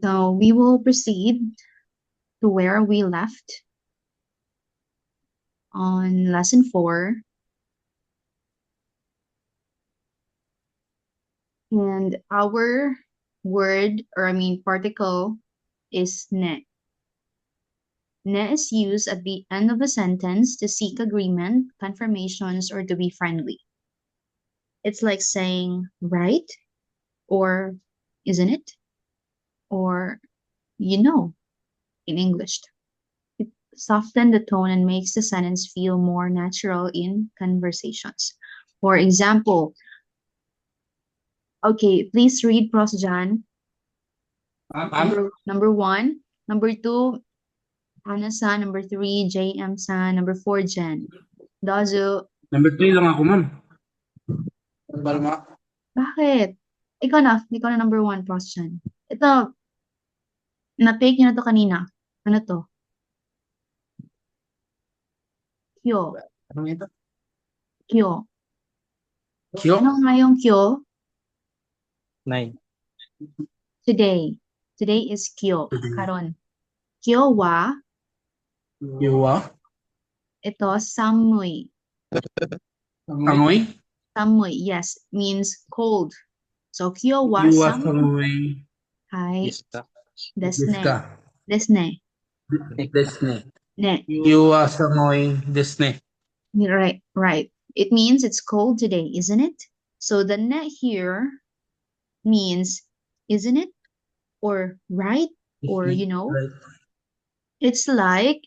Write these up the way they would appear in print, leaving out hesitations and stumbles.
So we will proceed to where we left on lesson 4. And our word, or I mean particle, is ne. Ne is used at the end of a sentence to seek agreement, confirmations, or to be friendly. It's like saying, right? Or isn't it? Or in English. It softens the tone and makes the sentence feel more natural in conversations. For example, okay, please read Pros John. Number 1. Number 2, Ana-san. Number 3, JM-san. Number 4, Jen. Dozo. Number 3 lang ako, ma'am. Bakit? Ikaw na number 1, Pros John. Ito, na-take niyo na to kanina. Ano to? Kyo. Anong ito? Kyo. Kyo? Ano nga yung kyo? 9. Today. Today is kyo. Karon. Kyo wa. Yuwa? Ito, samui. Sangoy? Samui, yes, means cold. So, kyo wa Yuwa sam. sangoy. Hai. Deska. Desne. Deska. Desne. Desne. Ne. Yuwa sangoy desne. Right, right. It means it's cold today, isn't it? So the ne here means, isn't it? Or right? Or, Right. it's like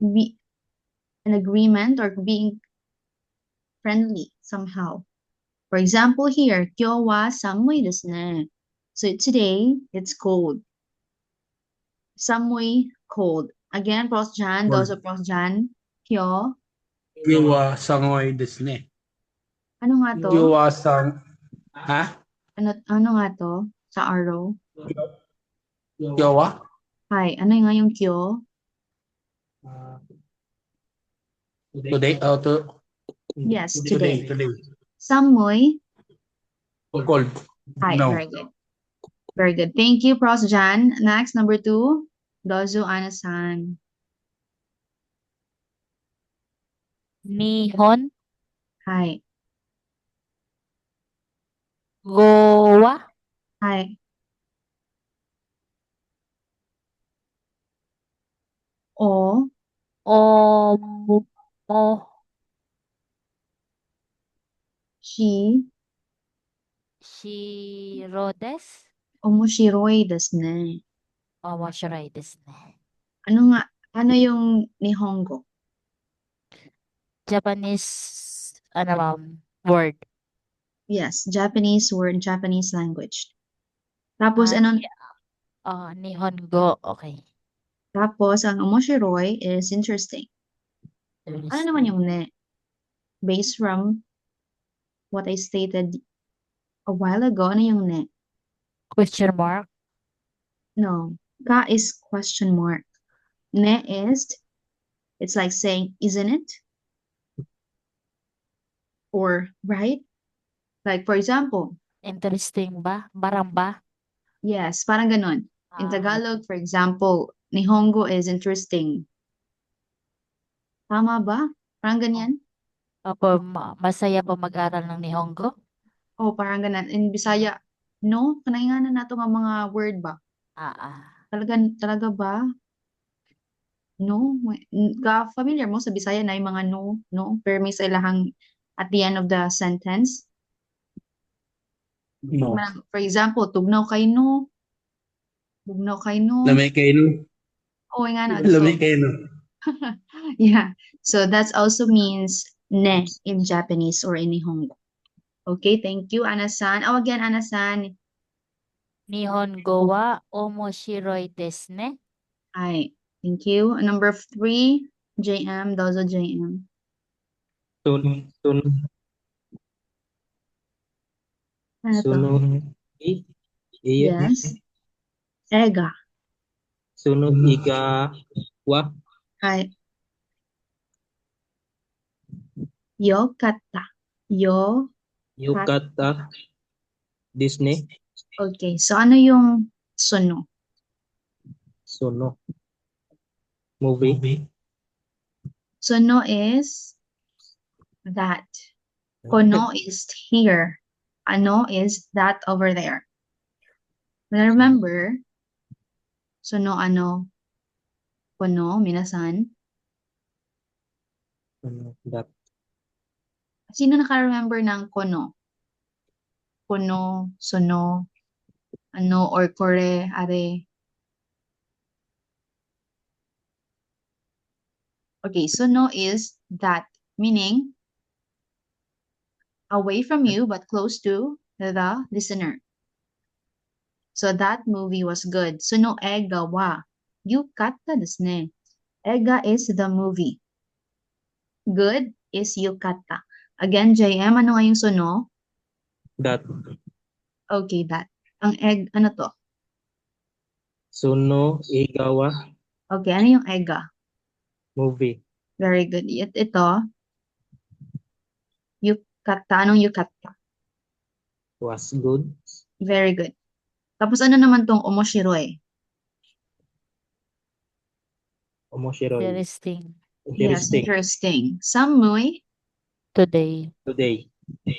an agreement or being friendly somehow. For example here, kyo wa samui desu ne. So today, it's cold. Samui, cold. Again, Pros Jan, those are Pros Jan. Kyo. Yuwa sangoy desne. Ano nga to? Yuwa sang... Ha? Ano nga to? Sa arrow? Yuwa? Hi, ano nga yung kyo? Today? Yes, Today. today. Samui. Cold. Hi, No. very good. Very good. Thank you, Pros Jan. Next, number 2, Dozu Ana-san. Nihon, Hi. Goa, Hi. O, Omo, shi, Shirodes, omoshiroi desu ne. Omoshiroi desu ne. Ano yung Nihongo? Japanese, word. Yes, Japanese word, Japanese language. Tapos, Nihongo, okay. tapos, ang omoshiroi is interesting. Ano naman yung ne? Based from what I stated a while ago, ano yung ne? Question mark. No, ka is question mark. Ne is, it's like saying, isn't it? Or, right? Like, for example, Interesting ba? Barang ba? yes, parang ganun. In Ah, Tagalog, for example, Nihongo is interesting. Tama ba? Parang ganyan? Opo, masaya po mag-aral ng Nihongo? Oh, parang ganun. In Bisaya, no? Kanainganan nato nga mga word ba? Ah. Talaga ba? No? Ka-familiar mo sa Bisaya na yung mga no? No? Pero may sa ilahang at the end of the sentence. No. For example, tugnaw kay no. Tugnaw kay no. Lamay kayo no? Oh, nga na. Lamay So, kayo no? yeah. So that also means ne in Japanese or in Nihongo. Okay, thank you, Ana-san. Oh, again, Ana-san. Nihongo wa omoshiroi desu ne. Hi, thank you. Number 3, JM, dozo JM. Ano to? Yes. Ega. Sunod ika wa Hi. Yokata. yukata Disney. Okay, so ano yung suno? Suno. Movie. Sono is that. Kono is here. Ano is that over there. Remember, sono ano, kono, minasan. That. Sino naka-remember ng kono? Kono, sono, ano, or kore, are. Okay, sono is that, meaning away from you but close to the listener. So that movie was good. Sono ega wa yukatta desu ne. Ega is the movie. Good is yukatta. Again, JM, ano nga yung sono? That. Okay, that. Ang egg, ano to? Suno Igawa Okay, ano yung ega? movie. Very good. Ito, yukatta. Anong yukatta? Was good. Very good. Tapos ano naman tong omoshiroi? Omoshiroi. Interesting. Yes, Interesting. interesting. Samui? Today. Today.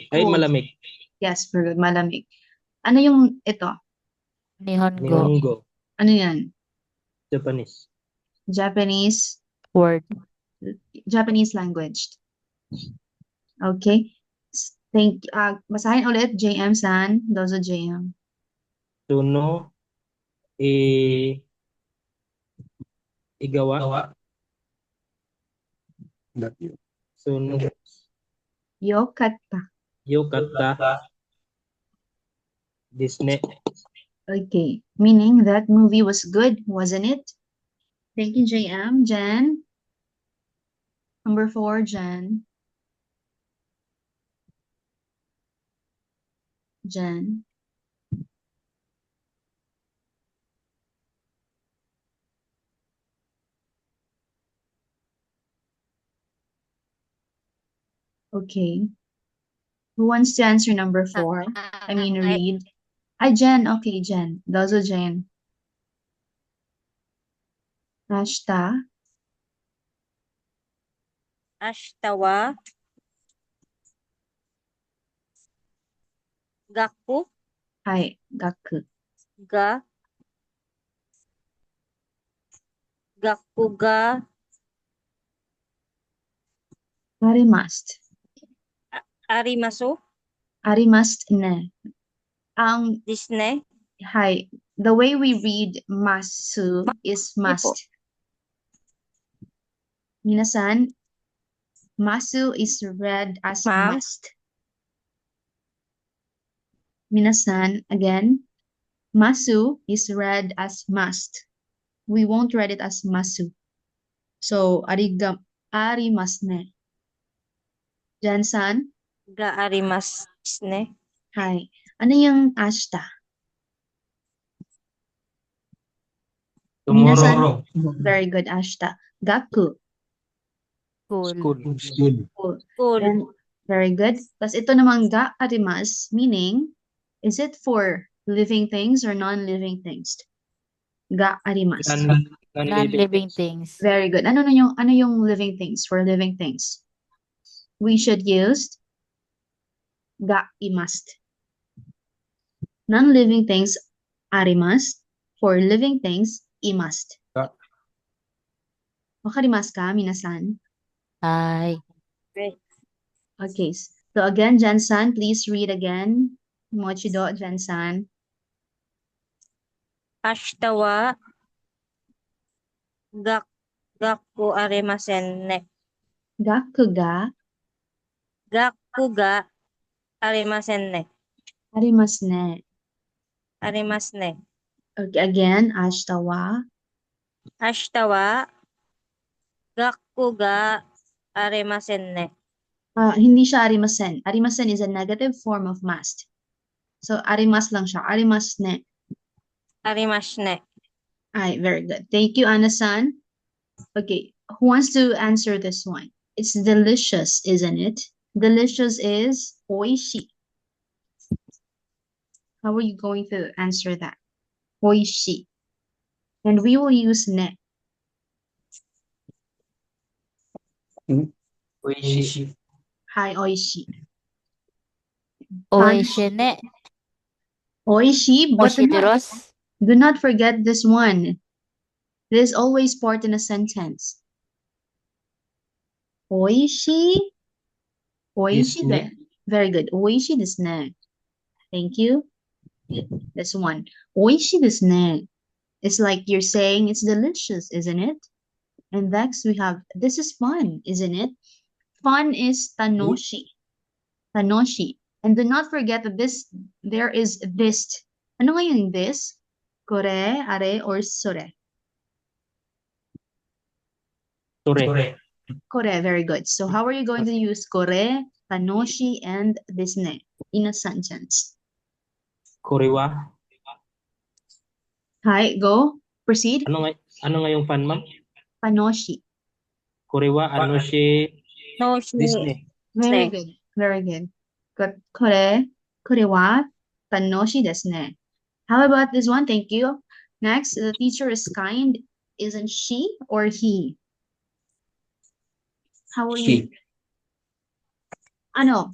Ay, Cold. malamig. Yes, very good. Malamig. Ano yung ito? Nihongo. Nihongo. Ano yan? Japanese. Japanese Word. language. Okay. Basahin ulit, JM San. Dozo JM. Suno Igawa. That you. Suno Yokatta. Yokata Disney. Okay. Meaning that movie was good, wasn't it? Thank you, JM. Jen. Number 4, Jen. Jen. Okay. Who wants to answer number 4? I mean, read. Hi, Jen. Okay, Jen. Dozo Jen. Ashta. Ashtawa Gaku Hi, Gaku. ga Gaku ga Arimast. Arimasu Arimast ne. Ang Disney hi, the way we read masu is must. Minasan, masu is read as Ma'am. must. Minasan, again, masu is read as must. We won't read it as masu. So, arimasu ne. Jansan, ga Arimas Disney hi. Ano yung ashta? Tomorrow. Very good, ashta. Gaku. Cool. School. Cool And very good. Tapos ito namang ga arimas, meaning, is it for living things or non-living things? Ga arimas. Non-living things. Very good. Ano yung living things for living things? We should use ga imast. Non-living things arimas. For living things imast. Ga. Wakarimasu ka, minasan? Hi. Okay. So again, Jan-san, please read again. Mochido, Jan-san. Ashtawa Gaku Arimasen ne Gaku ga Gaku ga Arimasen ne arimasu ne. Arimas ne Okay, again, ashtawa. Ashtawa Gaku ga Arimasen ne Hindi siya arimasen. Arimasen is a negative form of must. So, arimas lang siya. Arimas ne. Arimas ne Ay, very good. Thank you, Ana-san. Okay, who wants to answer this one? It's delicious, isn't it? Delicious is oishi. How are you going to answer that? Oishi. And we will use ne. Oishi. Hi, oishi. Oishi ne. Oishi, but Oshidiros. do not forget this one. This is always part in a sentence. Oishi. Oishi Desu ne. de. Very good. Oishi desu ne. Thank you. This one. Oishi desu ne. It's like you're saying it's delicious, isn't it? And next we have, this is fun, isn't it? Fun is tanoshi. Tanoshi. And do not forget that there is this. Ano nga yung this? Kore, are, or sore? Sore. Kore, very good. So how are you going to use kore, tanoshi, and desne in a sentence? Korewa. Hi, go. Proceed. Ano nga yung fan, ma'am? Panoshi. Korewa, ano si No, Disney. Very Desne. good. Very good. Kore, kore wa tanoshi desne. How about this one? Thank you. Next, the teacher is kind. Isn't she or he? How will you? No,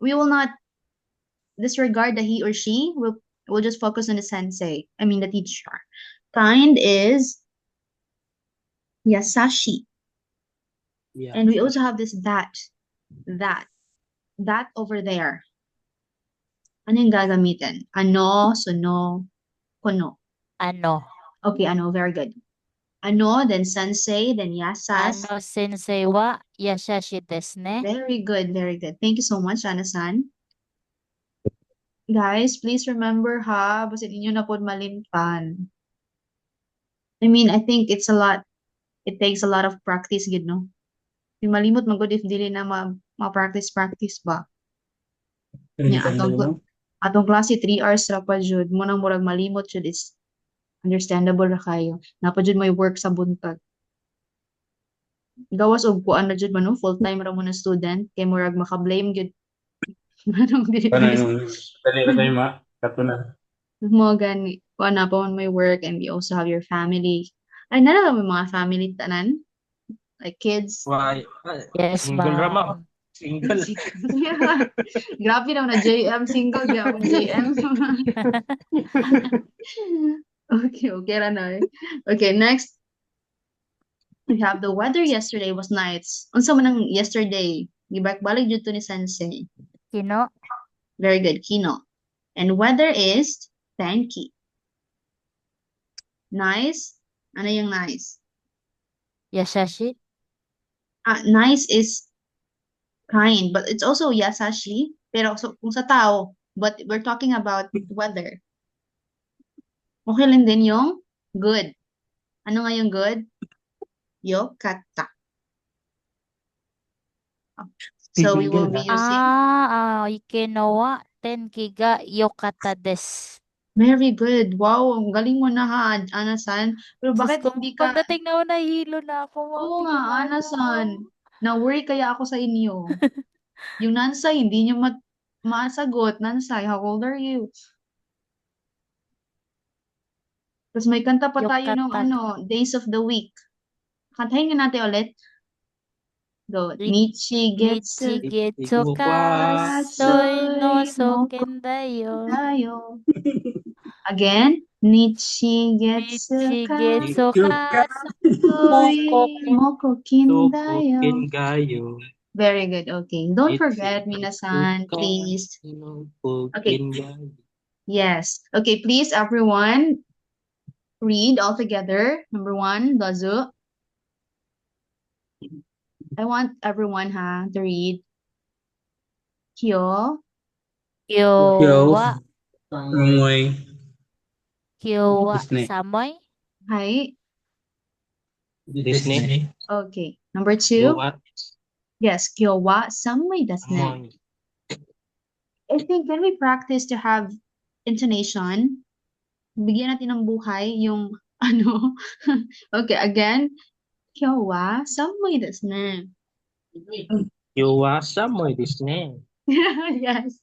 we will not disregard the he or she. We'll just focus on the sensei. I mean the teacher. Kind is yasashi. Yeah. And we also have this that over there. Ano yung gagamitin? Ano, suno, kono. Ano. Okay, ano, very good. Ano, then sensei, then yasas. Ano sensei wa yasashi desu ne. Very good, very good. Thank you so much, Ana-san. Guys, please remember ha, basit inyo na po malimtan. I mean, I think it takes a lot of practice, gid, no? Yung malimot magod if dili na ma-practice ba. Nya atong klase 3 hours ra pa jud, mo nang murag malimot jud is understandable ra kayo. Napa jud may work sa buntag. Gawas og kuan na jud man, no? Full time ra mo na student kay murag maka-blame gyud. Anong dili Dali na tayo katunan. mo gani kuan na pa man may work, and you also have your family. Ay nara may mga family tanan, like kids. Why? Yes, Single ra, ma'am. ma'am. Single. Grabe daw na JM, single gyapon JM. Okay ra na. Okay, next. We have the weather yesterday was nice. Unsa man ang yesterday? Gibalik jud to ni sensei. Kino. Very good, kino. And weather is tenki. Nice. Ano yung nice? Yasashi. Nice is kind, but it's also yasashi. Pero kung sa tao, but we're talking about weather. Okay lang din yung good. Ano nga yung good? Yokata. So we will be using. Kino wa tenki ga yokata desu. Very good. Wow, ang galing mo na ha, Ana-san. Pero bakit Diyos ko, hindi ka... pagdating na ako, nahihilo na ako. ma'am. Oo Hindi nga, ko na Ana-san. alam. Na-worry kaya ako sa inyo. Yung Nansay, hindi niyo masagot. Nansay, how old are you? Tapos may kanta pa tayo ng Yokata. Days of the Week. Kantahin nga natin ulit. Go. Nichigetsu Nichigetsu ka soy no soken dayo. tayo. Again. Nichigetsu ka Nichigetsu ka soy mokokin dayo. Tokokin gayo. Very good. Okay. Don't forget, minasan, please. Okay. Yes. Okay, please, everyone, read all together. Number 1, dozo. I want everyone to read. Kyo. Kyowa. Samoy. Kyowa. Disney. Samoy. Hi. Disney. Okay. Number 2. What? Yes, kyo wa samoy desu ne. I think when we practice to have intonation, bigyan natin ng buhay yung Okay, again. Kyo wa samoy desu ne. Yowa samoy Disney. Yes.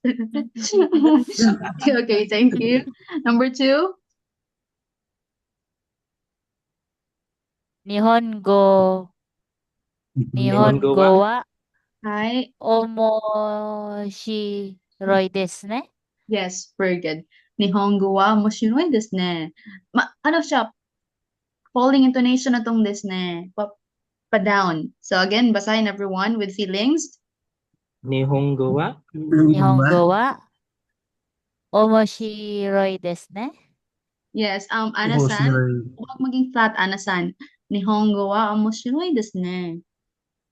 Okay, thank you. Number 2. Nihongo. Nihongo wa? Nihongo wa Hi. omoshiroi desu ne. Yes, very good. Nihongo wa moshiroi desu ne. Ano siya? Falling intonation na tong desu ne. Pa-down. So again, basahin everyone with feelings. Nihongo wa? Nihongo wa omoshiroi desu ne. Yes, Ana-san, huwag maging flat, Ana-san. Nihongo wa omoshiroi desu ne.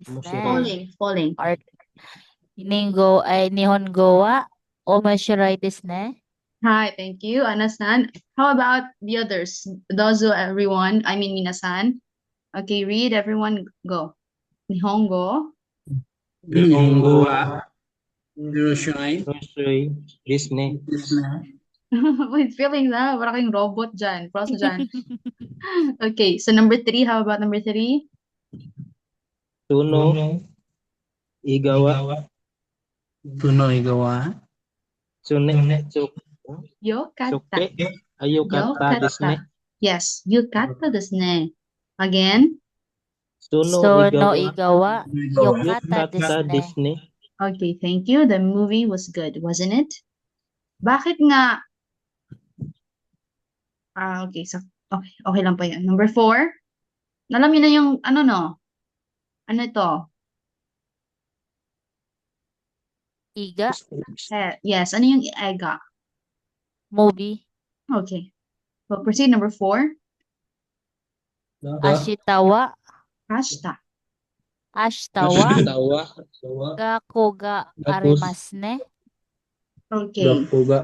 Desu Omoshiroi. ne. Falling. Nihongo wa omoshiroi desu ne. Hi, thank you, Ana-san. How about the others? Dozo, everyone. I mean, Mina-san. Okay, read, everyone, go. Nihongo. Nihongo wa Hiroshirai. Hiroshirai desu ne. With feelings, ha? Para kayong robot dyan. Proso dyan. Okay, so number 3, how about number 3? Tuno igawa Tuno igawa. Yokata. suke ayokata desu ne. Yes, yukata desu ne. Again. Tuno Sono igawa igawa yokata yokata desu ne. desu ne. Okay, thank you. The movie was good, wasn't it? Bakit nga? Okay, so okay lang po yan. Number 4. Alam niyo na yung ano no? Ano ito? Iga Yes, ano yung ega? movie. Okay. We'll proceed. Number 4. Ashitawa Hashta. ashitawa gakko ga arimasu ne. Okay. Gakuga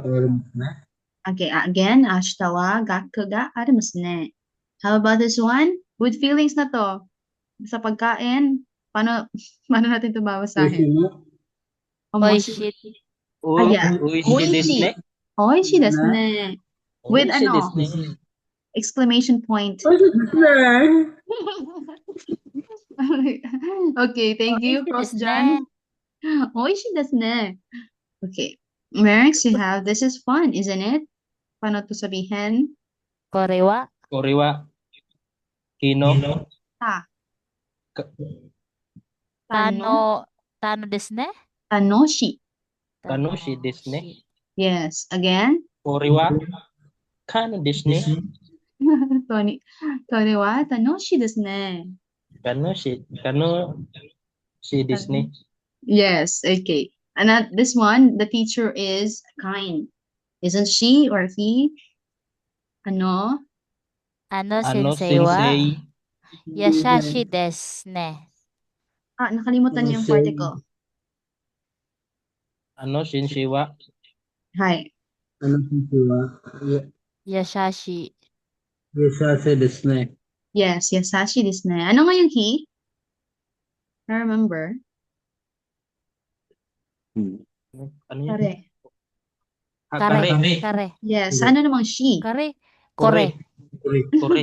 na. Okay, again, ashita wa gakko ga arimasu ne. How about this one? With feelings na to. Sa pagkain, paano natin ito babasahin? Oishi Yeah. Oishi desu ne. Oishi desu ne. With Oishi ano? desu ne. Exclamation point. Okay, thank you, Oishi Cross desu Jan. Oishi desu ne. Okay. Next, you have, this is fun, isn't it? Paano to sabihin? Kore wa Kore wa kino Ta. tano desu ne. Tanoshi. kanoshi desu ne. Yes. Again. Kore wa kano desu ne. Kore wa tanoshi desu ne. Kanoshi desu ne. Yes. Okay. And this one, the teacher is kind. Isn't she or he? Ano? Ano Ano sensei wa sensei yashashi desu ne. Nakalimutan niyo yung particle. ano sensei wa Hi. Ano siya? Yashashi Yashase desu ne. Yes, yasashi desu ne. Ano nga yung he? I remember. ano yun? Kare. kare Yes. Ano namang she? kare Kore. kore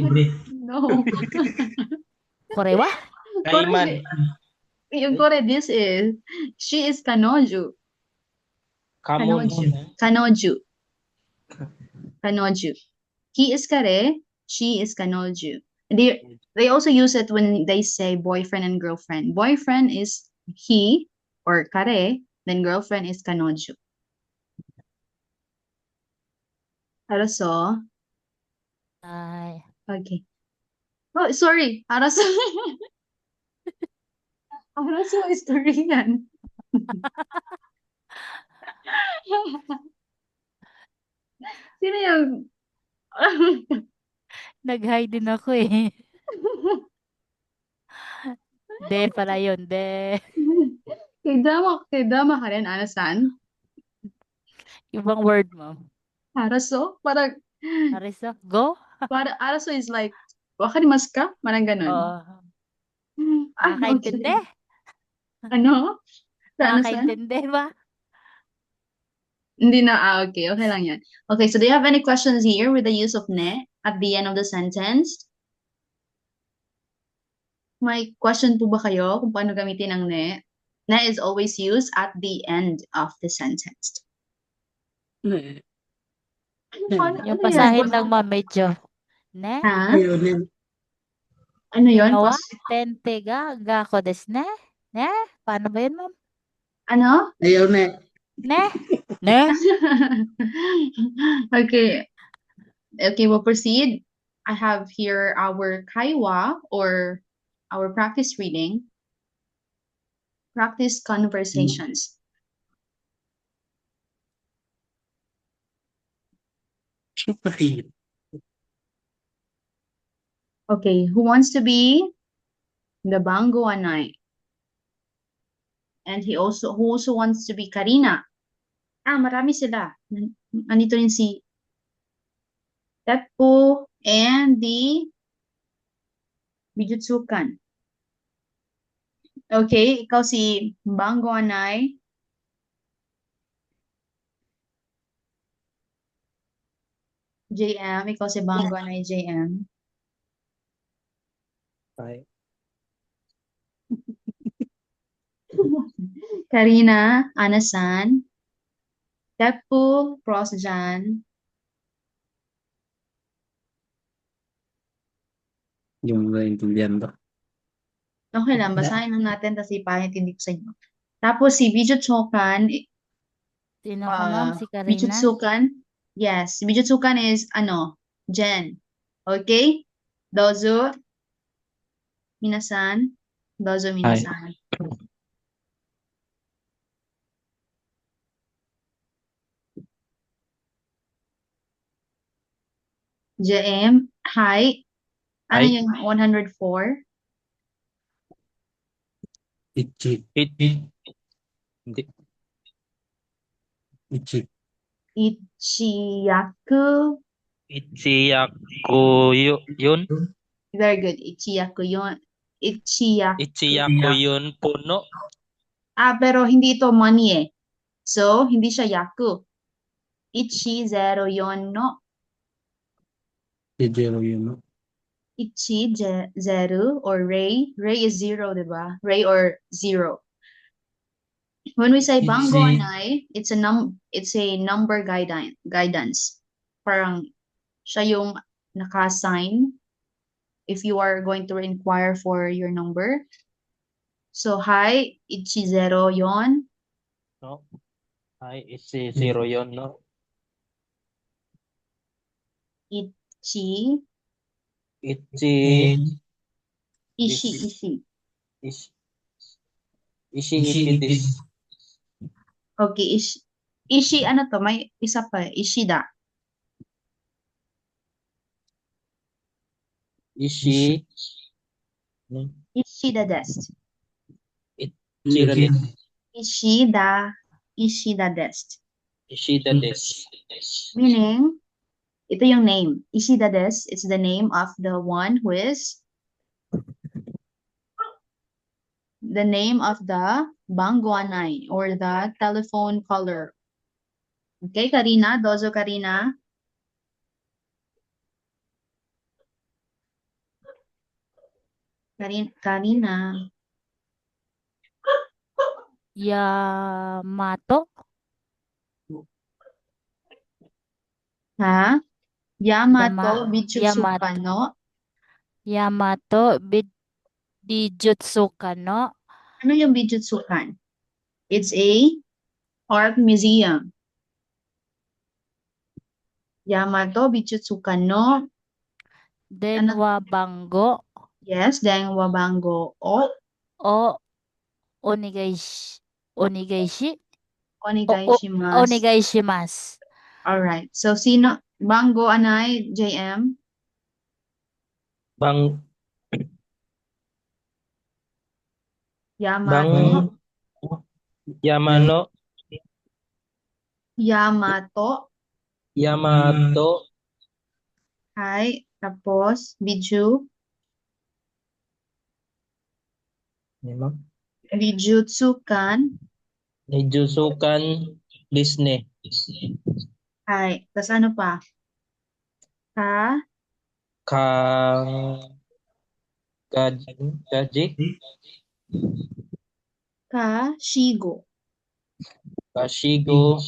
No. kore wa Kaiman. Yung kore, this is, she is kanoju. Kamon. Kanoju. Kanoju. He is kare, she is kanoju. They also use it when they say boyfriend and girlfriend. Boyfriend is he or kare, then girlfriend is kanoju. Araso. ay Okay. Oh, sorry. Araso. Araso is Korean. Sino yung... nag-hi din ako eh. De pala yun, de. Kay drama ka rin, Ana-san. Ibang word mo. Araso? Parang, Arisa, go? araso is like, wakarimasu ka? Parang ganun. Oo. Ah, okay. Nakakaintindi? Ano? Sa Ana-san? Nakakaintindi ba? Hindi na, okay. Okay lang yan. Okay, so do you have any questions here with the use of ne at the end of the sentence? May question po ba kayo kung paano gamitin ang ne? Ne is always used at the end of the sentence. Paano, Yung ano yan? pasahin lang mo, medyo. Ne? Ha? Ano yun? Ginawa? Tentega? Gako desu ne? Ne? Paano ba yun, ma'am? Ano? Ayaw na. Ne? Ne? Okay. Okay, we'll proceed. I have here our kaiwa or our practice reading, practice conversations. Mahirap. Okay, who wants to be the Bango Anay? And who also wants to be Karina. Marami sila. Nandito rin si Teppo and the Bijutsukan. Okay, ikaw si Bango Anay. JM, ikaw si Bango Anay JM. Ay. Karina, Anasan. Teppo, Prosjan. Yung naintindihan ba? Okay lang, basahin lang natin tapos ipahintindi ko sa inyo. Tapos si Bijutsukan, Sino ka, ma'am? Si Karina? Bijutsukan, yes, Bijutsukan is Jen. Okay? Dozo, minasan. Dozo, minasan. JM, hi. Ano Hi. yung 104? Ichi. Hindi. Ichi. Ichiyaku. Ichiyaku yun. Very good. Ichiyaku yun. Ichiyaku. Ichiyaku yun puno. Pero hindi ito money eh. So, hindi siya yaku. Ichi, zero yon, no? Si Jero yun, no? Ichi, zero, or ray. Ray is zero, diba? Ray or zero. When we say Bango Ichi. Anay, it's a number guidance. Parang siya yung naka-assign if you are going to inquire for your number. So, hi, Ichi zero yon. No? Ay, isi zero yun, no? Ichi, Ichi. ishi, This- ishi. Ishi this. Okay, ishi, ano to? May isa pa, ishida. Ishi. Ishida desu. Ichira this. Ishida desu. Ishida this. Meaning, ito yung name. Ishida desu, it's the name of the one who is the name of the Bangguanay or the telephone caller. Okay, Karina, dozo Karina. Karina. Yamato? Ha? Yamato Bijutsuka Yamato. no? Yamato Bijutsuka no? Ano yung Bijutsukan? It's a art museum. Yamato Bijutsuka no? Denwa Bango Yes, Dengwa Bango o Onigaishi. Onigaishi? Onigaishimasu. Onigaishimasu. Alright. So, sino? Bango Anay, JM? Yamato. Yamano. Yamato. Hi. Tapos, Biju. Bijutsukan. Nijusukan Disney. Hi. Tapos ano pa? Kaji. Kashigo. Kashigo.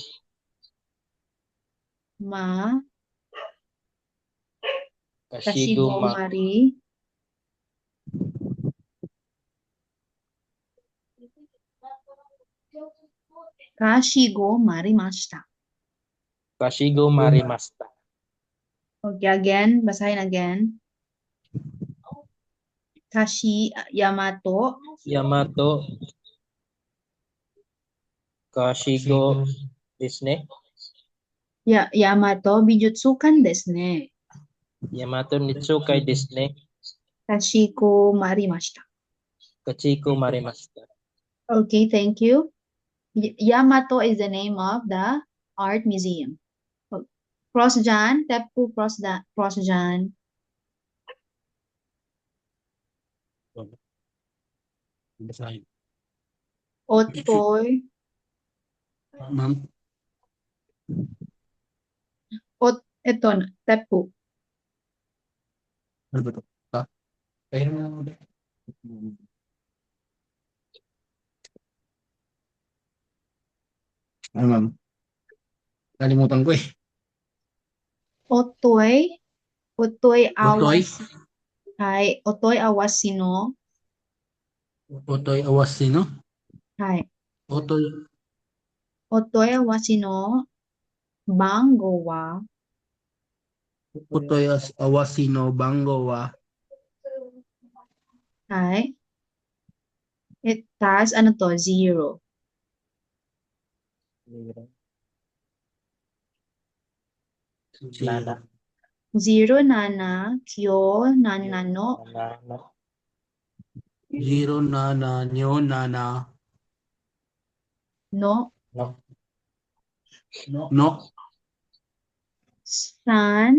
Kashigo Mari. Kashigo marimashita. Kashigo marimashita. Okay, again, basahin again. Yamato, Yamato Kashigo desu ne. Yamato bijutsukan desu ne. Yamato Nitsukai desu ne. Kashiko marimashita. Kachiko marimashita. Okay, thank you. Yamato is the name of the art museum. Prosjan, Teppu Prosjan. Basahin. Otoy, Ma'am, ito na, Teppu. ano ba to? Kaya mo na ulit. Ano, ma'am? Kalimutan ko eh. Otoy Otoy? Otoy awasino. Otoy Awasino? Hi. Otoy Otoy awasino. Bango wa. Otoy Awasino Bango wa Hi. Tas, ano to? 0. Nana. 0 nana, kyo, nanano, Nana. Zero Nana Nyo Nana no, No. No san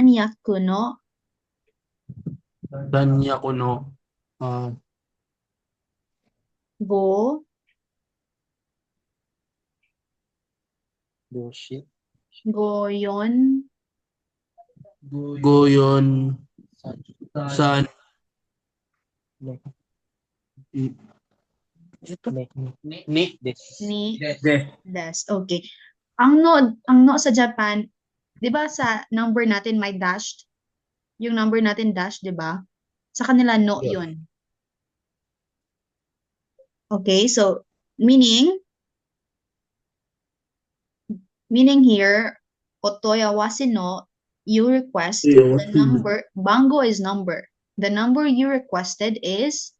yaku no, Danya ko no go, Bullshit. goyon, Goyon San Ito Ni Des. ni, Des des. Okay. Ang no sa Japan, 'di ba sa number natin may dashed? Yung number natin dash, 'di ba? Sa kanila no Yeah. 'yun. Okay, so meaning here, otoya wasino, you request the number, bango is number. The number you requested is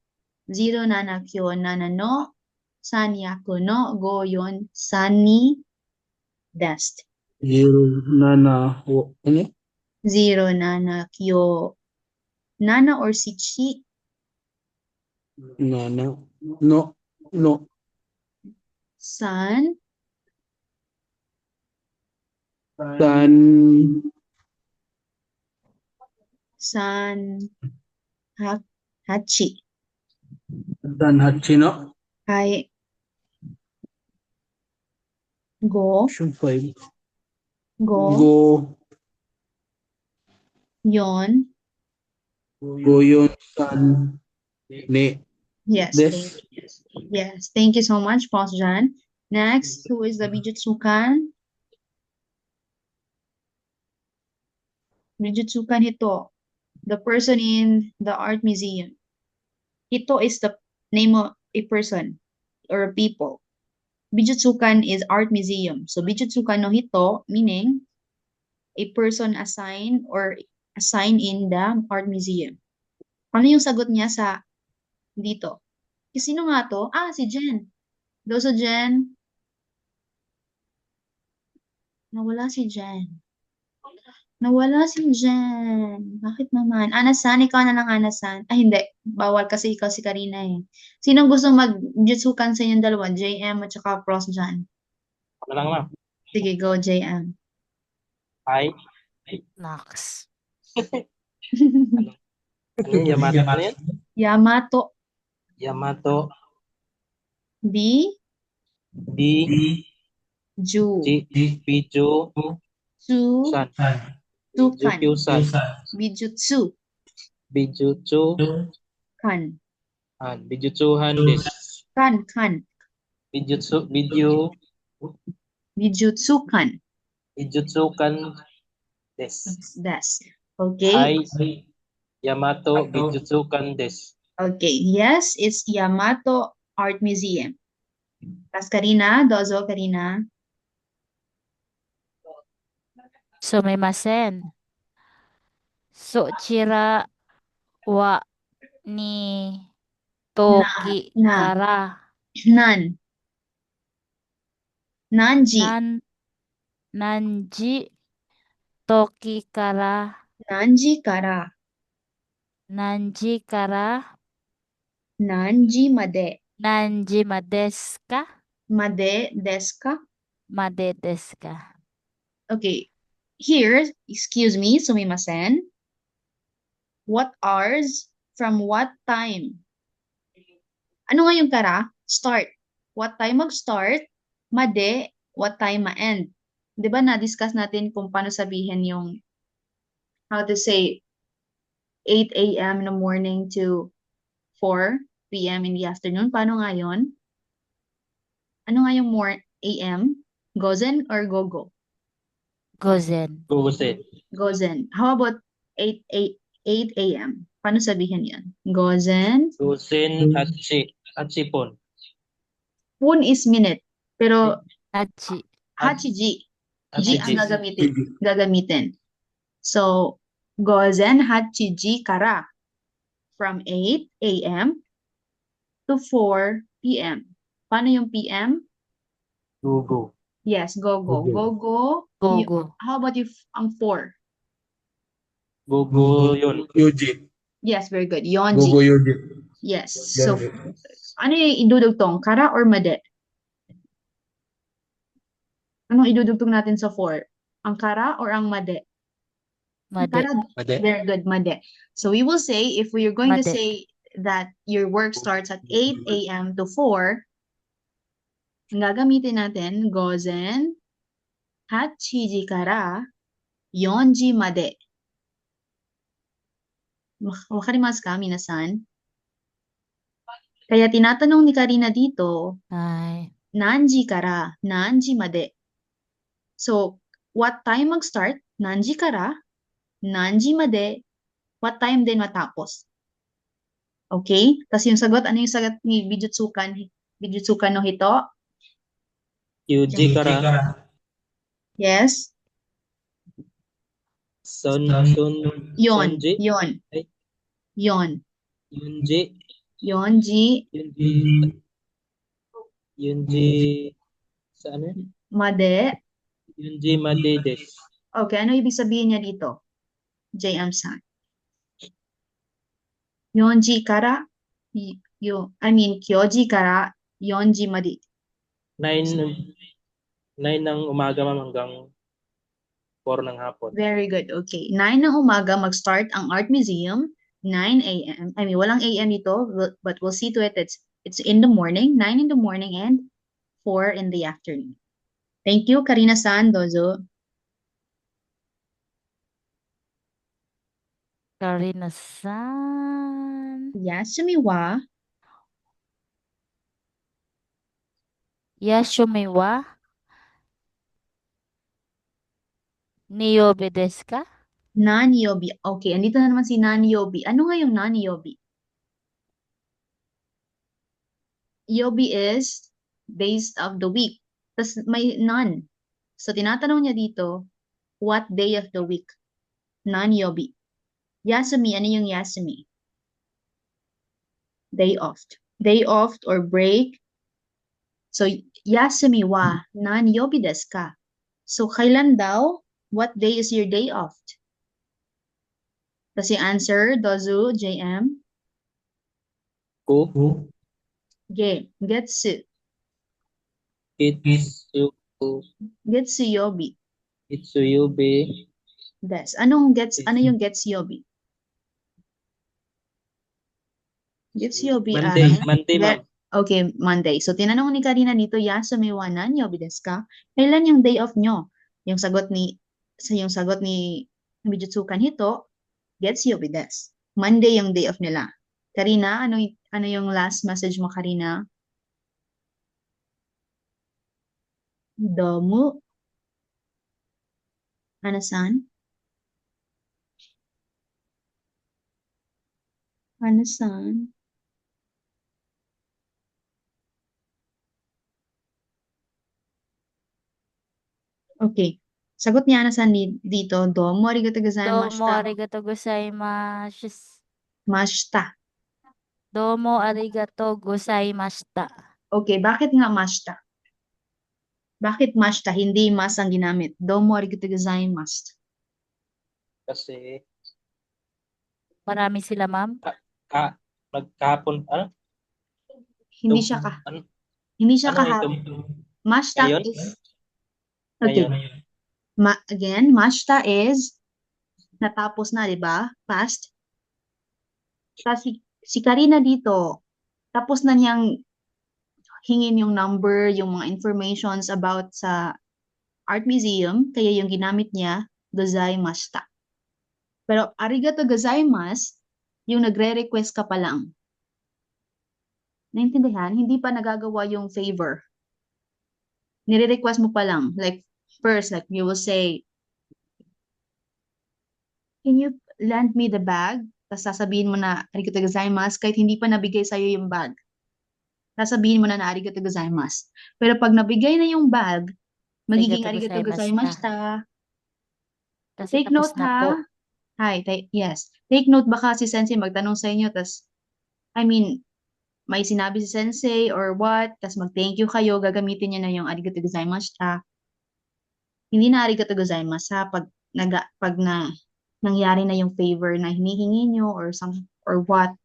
0 nana kyo nana no san yaku no goyon san ni desu. Zero Nana Ano? 0 nana kyo nana or sichi, Nana No san San hachi. San Hachino Hi. Go, Five go, Go yon. Goyon San Ni Yes, Des yes. Thank you so much, Boss John. Next, who is the Bijutsukan? Bijutsukan Hito, the person in the art museum. Hito is the name of a person or a people. Bijutsukan is art museum. So Bijutsukan no Hito, meaning a person assigned in the art museum. Ano yung sagot niya sa dito? Sino nga to? Si Jen. Doso Jen. Nawala si Jen. Bakit naman? Anasan, ikaw na lang Anasan. Hindi. Bawal kasi ikaw si Karina eh. Sinong gusto mag-jutsukan sa inyong dalawa? JM at saka Pros John. Ano lang ma'am? Sige, go JM. Hi. Nox. Ano yun? Yamato. Ano yun? Yamato. Yamato. Ju. Biju. San. Sukan. Bijutsu-san. Bijutsu. Bijutsu. Kan. Bijutsuhan desu. Kan. Bijutsukan. Bijutsukan desu. Des. Okay. Hi. Yamato Bijutsukan desu. Okay. Yes, it's Yamato Art Museum. Tas Karina, dozo Karina. Sumimasen. Sochira wa ni toki Na. kara. Nan. Nanji. Nanji toki kara. Nanji kara. Nanji kara. Nanji made. Nanji madeska. Made deska. Made deska. Okay. Here, excuse me, sumimasen. What hours from what time? Ano nga yung kara? Start. What time mag-start? Made, what time ma-end? 'Di ba na-discuss natin kung paano sabihin yung how to say 8 a.m. in the morning to 4 p.m. in the afternoon. Paano nga yun? Ano nga yung more a.m.? Gozen or gogo? Gozen. Gugusin. Gozen. How about 8 a.m.? Paano sabihin yan? Gozen. Gugusin, hatsipon. Pun is minute. Pero Hachi. hachiji. Ji ang Hachiji. gagamitin. So, gozen hachiji kara. From 8 a.m. to 4 p.m. Paano yung p.m.? Gugu. Yes, gogo. Gogo. Gogo. How about yung ang 4? Gugu yun. Yuji. Yes, very good. Yonji. Gogo Yuji. Yes. So, ano yung idudugtong? Kara or made? Anong idudugtong natin sa 4? Ang kara or ang made? Made. Kara. Made. Very good, made. So, we will say, if we are going to Made. say that your work starts at 8 a.m. to 4, ang gagamitin natin, gozen, hachiji kara, yonji made. Wakarimasu ka, minasan? Kaya tinatanong ni Karina dito, Ay. nanji kara, nanji made. So, what time mag-start? Nanji kara, nanji made, what time din matapos? Okay? Tapos yung sagot, ano yung sagot ni Bijutsukan? Bijutsukan no Hito? Yuji kara. Yes? Yon, Sonji. yon. Ay. Yon. Yunji. Yonji Yunji. Saan yan? made. Yunji Madides. Okay, ano ibig sabihin niya dito? JM-san. Yonji kara, kyoji kara, yonji made. 9 ng umaga ma'am hanggang 4 ng hapon. Very good. Okay. 9 ng umaga mag-start ang Art Museum. 9 a.m. Walang a.m. dito, but we'll see to it. It's in the morning, 9 in the morning and 4 in the afternoon. Thank you, Karina-san, dozo. Karina-san. Yasumi wa Yashumi wa niyobi desu ka? Nanyobi. Okay, andito na naman si Nanyobi. Ano nga yung Nanyobi? Yobi is days of the week. Tapos may non. So, tinatanong niya dito, what day of the week? Nanyobi. Yasumi, ano yung Yasumi? Day off. Day off or break. So, Yasumi wa nanyobi desu ka? So, kailan daw? What day is your day off? Kasi answer, dozu, JM. Ku. Getsu. Itsuyobi. Getsuyobi. Des. Ano yung Getsuyobi? Getsuyobi Monday. ay Monday ma'am. Okay, Monday. So, tinanong ni Karina dito, yasumi wa nanyobi desu ka? Kailan yung day off nyo? Yung sagot ni Bijutsukan Hito, Getsuyobi desu. Monday yung day off nila. Karina, ano yung last message mo, Karina? Domu. Ana-san? Ana-san? Okay. Sagot niya na dito. Domo arigatou Domo gozaimashita. arigatou gozaimasu. Mashita. Domo arigatou gozaimashita. Okay, bakit nga mashita? Bakit mashita? Hindi mas ang ginamit. Domo arigatou gozaimasu. Kasi Marami sila, ma'am. nagkahapon, ano? Hindi siya Ano, hindi siya ano ito? Mashita Ngayon? is okay. Ngayon. Again, mashita is natapos na, di ba? Past. Kasi si Karina dito, tapos na niyang hingin yung number, yung mga informations about sa art museum, kaya yung ginamit niya, gozaimashita. Pero arigato gozaimasu, yung nagre-request ka pa lang. Naintindihan? Hindi pa nagagawa yung favor. Nire-request mo pa lang. Like, first, like you will say, can you lend me the bag? Tapos sasabihin mo na, arigato gozaimasu, kahit hindi pa nabigay sa'yo yung bag. Sasabihin mo na arigato gozaimasu. Pero pag nabigay na yung bag, magiging arigato gozaimashita. Kasi Take tapos note na po. ha. Hi, yes. Take note baka si Sensei magtanong sa inyo, tas, I mean, may sinabi si Sensei or what, tas mag-thank you kayo, gagamitin niya na yung arigato gozaimashita. Hindi na arigato gozaimasu ha, pag nangyari na yung favor na hinihingi nyo or what.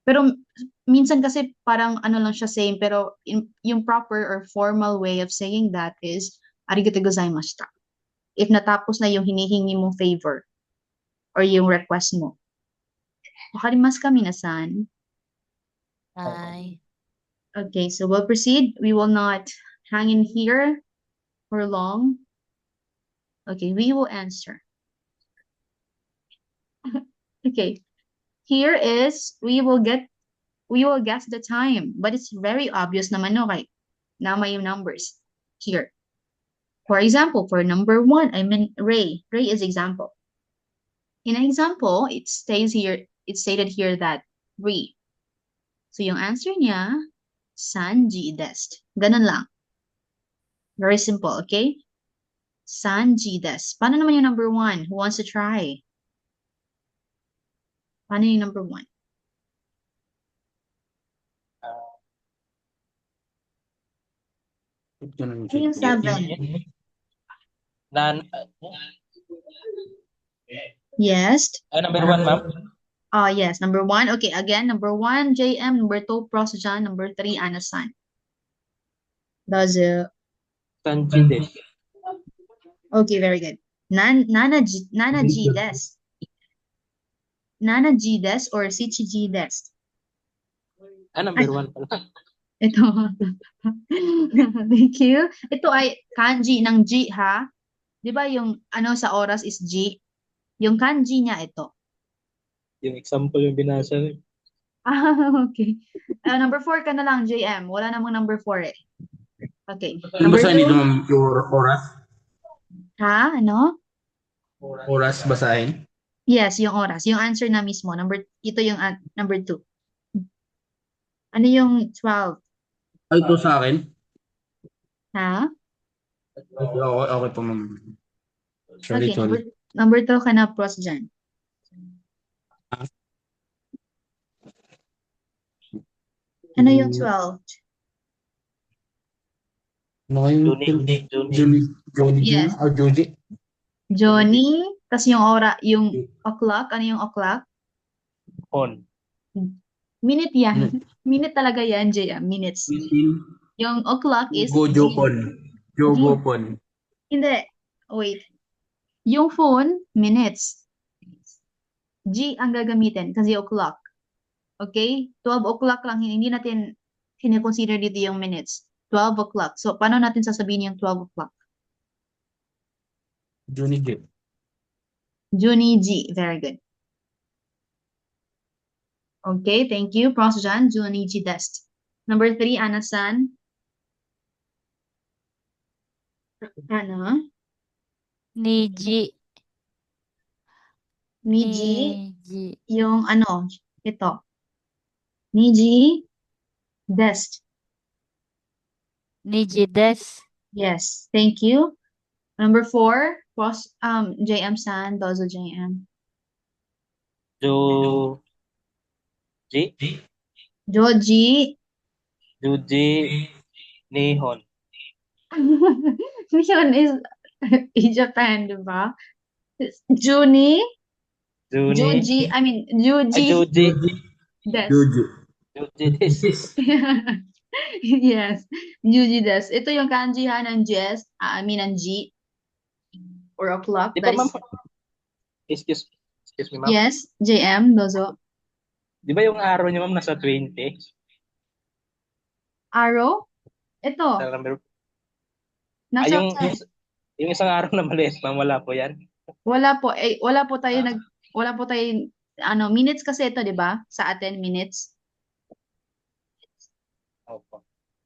Pero minsan kasi parang ano lang siya same, pero yung proper or formal way of saying that is arigato gozaimashita. If natapos na yung hinihingi mong favor or yung request mo. Wakarimasu ka, minasan. Ay. Okay, so we'll proceed. We will not hang in here for long. Okay, we will answer. Okay, here is, we will guess the time, but it's very obvious naman, okay? Now may numbers here. For example, for number 1, I mean Ray. Ray is example. In an example, it stated here that Ray. So yung answer niya, Sanji desu. Ganun lang. Very simple, okay? Sanji desu. Paano naman yung number 1? Who wants to try? Paano yung number 1? Ano yung 7? Yes. Number 1, ma'am. Yes, number 1. Okay, again, number 1, JM. Number 2, Prosjan. Number 3, Anasan. Does Sanji desu. Okay, very good. Nana G desu. Nana G desu or Sichi G desu? Number 1 pala. Ito. Thank you. Ito ay kanji ng G, ha? Di ba yung ano sa oras is G? Yung kanji niya ito. Yung example yung binasa. Okay. Number 4 ka na lang, JM. Wala namang number 4 eh. Okay. Ano Number basahin 2. dito, ma'am? Yung oras? Ha? Ano? Oras basahin? Yes, yung oras. Yung answer na mismo. Ito yung number 2. Ano yung 12? Ay, ito sa akin? Ha? Okay po, ma'am. Sorry, Okay, sorry. number 2 ka na, Pros dyan. Ano yung 12? Ano yung Johnny? Yes. Or Joji? Johnny, tas yung o'clock. Ano yung o'clock? On. Minute yan. Minute talaga yan, JM. Minutes. Yung o'clock is Jogopon. Hindi. Wait. Yung phone, minutes. G ang gagamitin kasi o'clock. Okay? 12 o'clock lang. Hindi natin kine-consider dito yung minutes. 12 o'clock. So, paano natin sasabihin yung 12 o'clock? Johnny G. Juni G. Very good. Okay, thank you. Pros Jan, Juni G test. Number 3, Anasan. Ano? Niji. Niji. Yung ano, ito. Niji desu. Niji desu. Yes, thank you. Number 4, JM San, dozo JM. Joji. Joji. Juji. Nihon. Yun is Japan, di ba? Juni. Juni. Juji. I mean, Juji. Joji. Des. Juju. Joji desu. Yes. Juji des. Ito yung kanji ha ng Jes. I mean, ng G. Or o'clock. Di ba, That ma'am? is, Excuse me, ma'am. yes, JM, dozo. Di ba yung araw niyo, ma'am, nasa 20? Arrow. Ito. Sa number... Nasa yung isang araw na maliit, ma'am, wala po yan. wala po tayo minutes kasi ito, 'di ba? Sa atin minutes. Opo.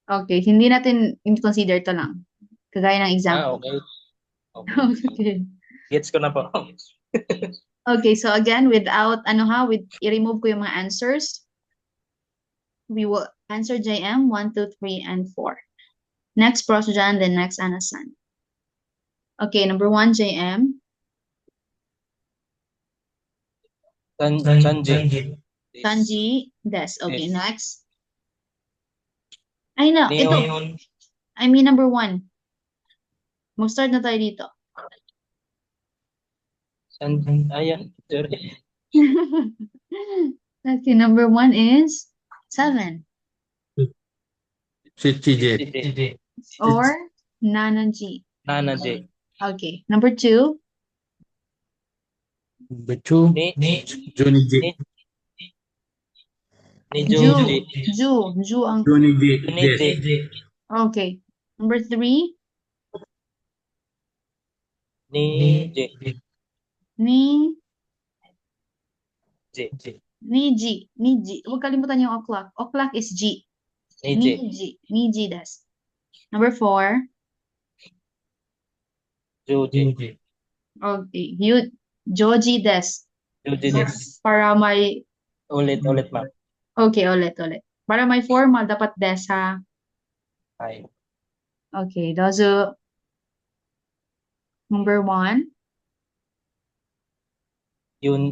Okay, hindi natin consider to lang. Kagaya ng example. Okay. Okay. Gets ko na po. Okay, so again, i-remove ko yung mga answers. We will answer JM 1, 2, 3, and 4. Next, Prosjan, then next, Anasan. Okay, number 1, JM. Sanji. Sanji, des. Okay, next. Ay, no, ito. Neon. I mean, number 1. Mag-start na tayo dito. Ayan. Sorry. Okay, number 1 is 7. Si TJ. Or Nanaji. Nana J. Okay, number 2. Number 2. Johnny J. Ni Joji. Ju ang. Johnny J. Ni Yes. J. Okay, number 3. Ni J. Ni J. G. Huwag kalimutan yung o'clock. O'clock is G. Ni J. Ni G das. Number 4. Joji. Okay, Joji des. Joji des. Para may, Ulit, ma'am. okay, ulit. Para may formal, dapat des ha. Ay. Okay, dozo. Number 1. Yun.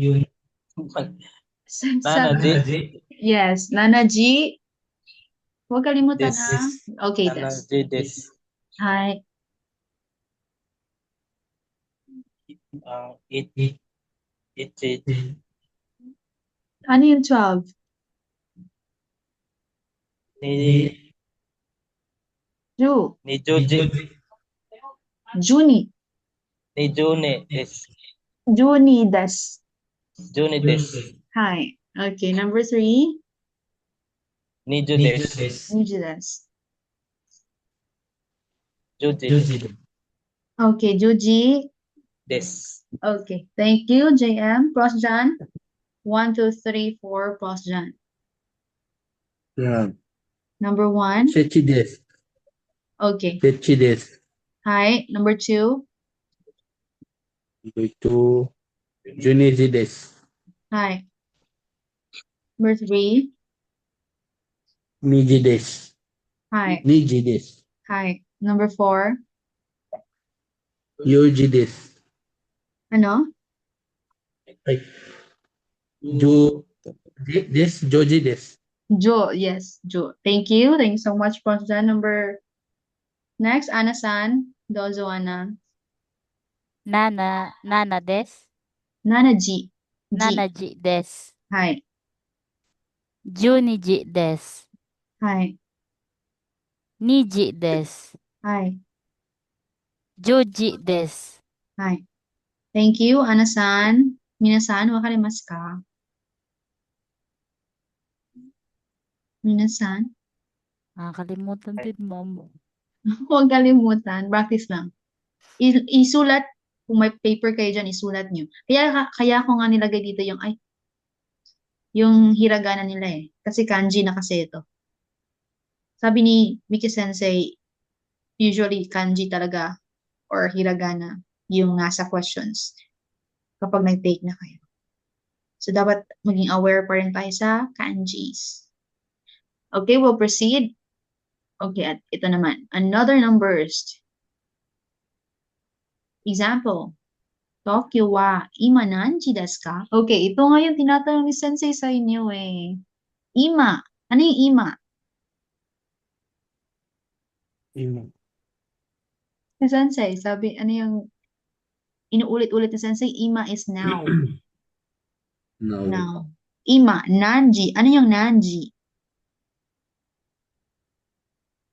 Nana J. Yes, Nana G. Huwag kalimutan Des. ha. Okay, Nana des. J. Des. Hi. It. Ano yung 12? Ni Joji. Juni. Ni June des. Juni des. June des. Hi. Okay, number 3. Ni Ju des. Juji des. Joji Okay, Juji. des. Okay, thank you, JM. Prosjan. 1, 2, 3, 4, Prosjan. Yeah. Number 1. Sechi des. Okay. Sechi des. Hi. Number 2. Number 2. Johnny J. des. Hi. Number 3. Niji des. Hi. Niji des. Hi. Number 4. Yoji des. Ano? Ay. Joji des. Jo. Yes, Jo. Thank you. Thank you so much, Prosjan. Next, Ana-san. Dozo, Ana. Nana des. Nana G. Nana G des. Hi. Juni G des. Hi. Niji des. Hi. Joji des. Hi. Thank you, Ana-san. Minasan, wakarimasu ka? Minasan. Nakakalimutan din, ma'am. Huwag kalimutan. Practice lang. Isulat. Kung may paper kayo dyan, isulat nyo. Kaya ko nga nilagay dito yung hiragana nila eh. Kasi kanji na kasi ito. Sabi ni Miki Sensei, usually kanji talaga or hiragana yung nasa questions kapag nag-take na kayo. So, dapat maging aware pa rin tayo sa kanjis. Okay, we'll proceed. Okay, at ito naman. Another numbers. Example, Tokyo wa ima nanji desu ka? Okay, ito nga yung tinatanong ni Sensei sa inyo eh. Ima. Ano yung ima? Imo. Si Sensei, sabi, ano yung inuulit-ulit ni Sensei? Ima is now. Now. Now. Ima, nanji. Ano yung nanji?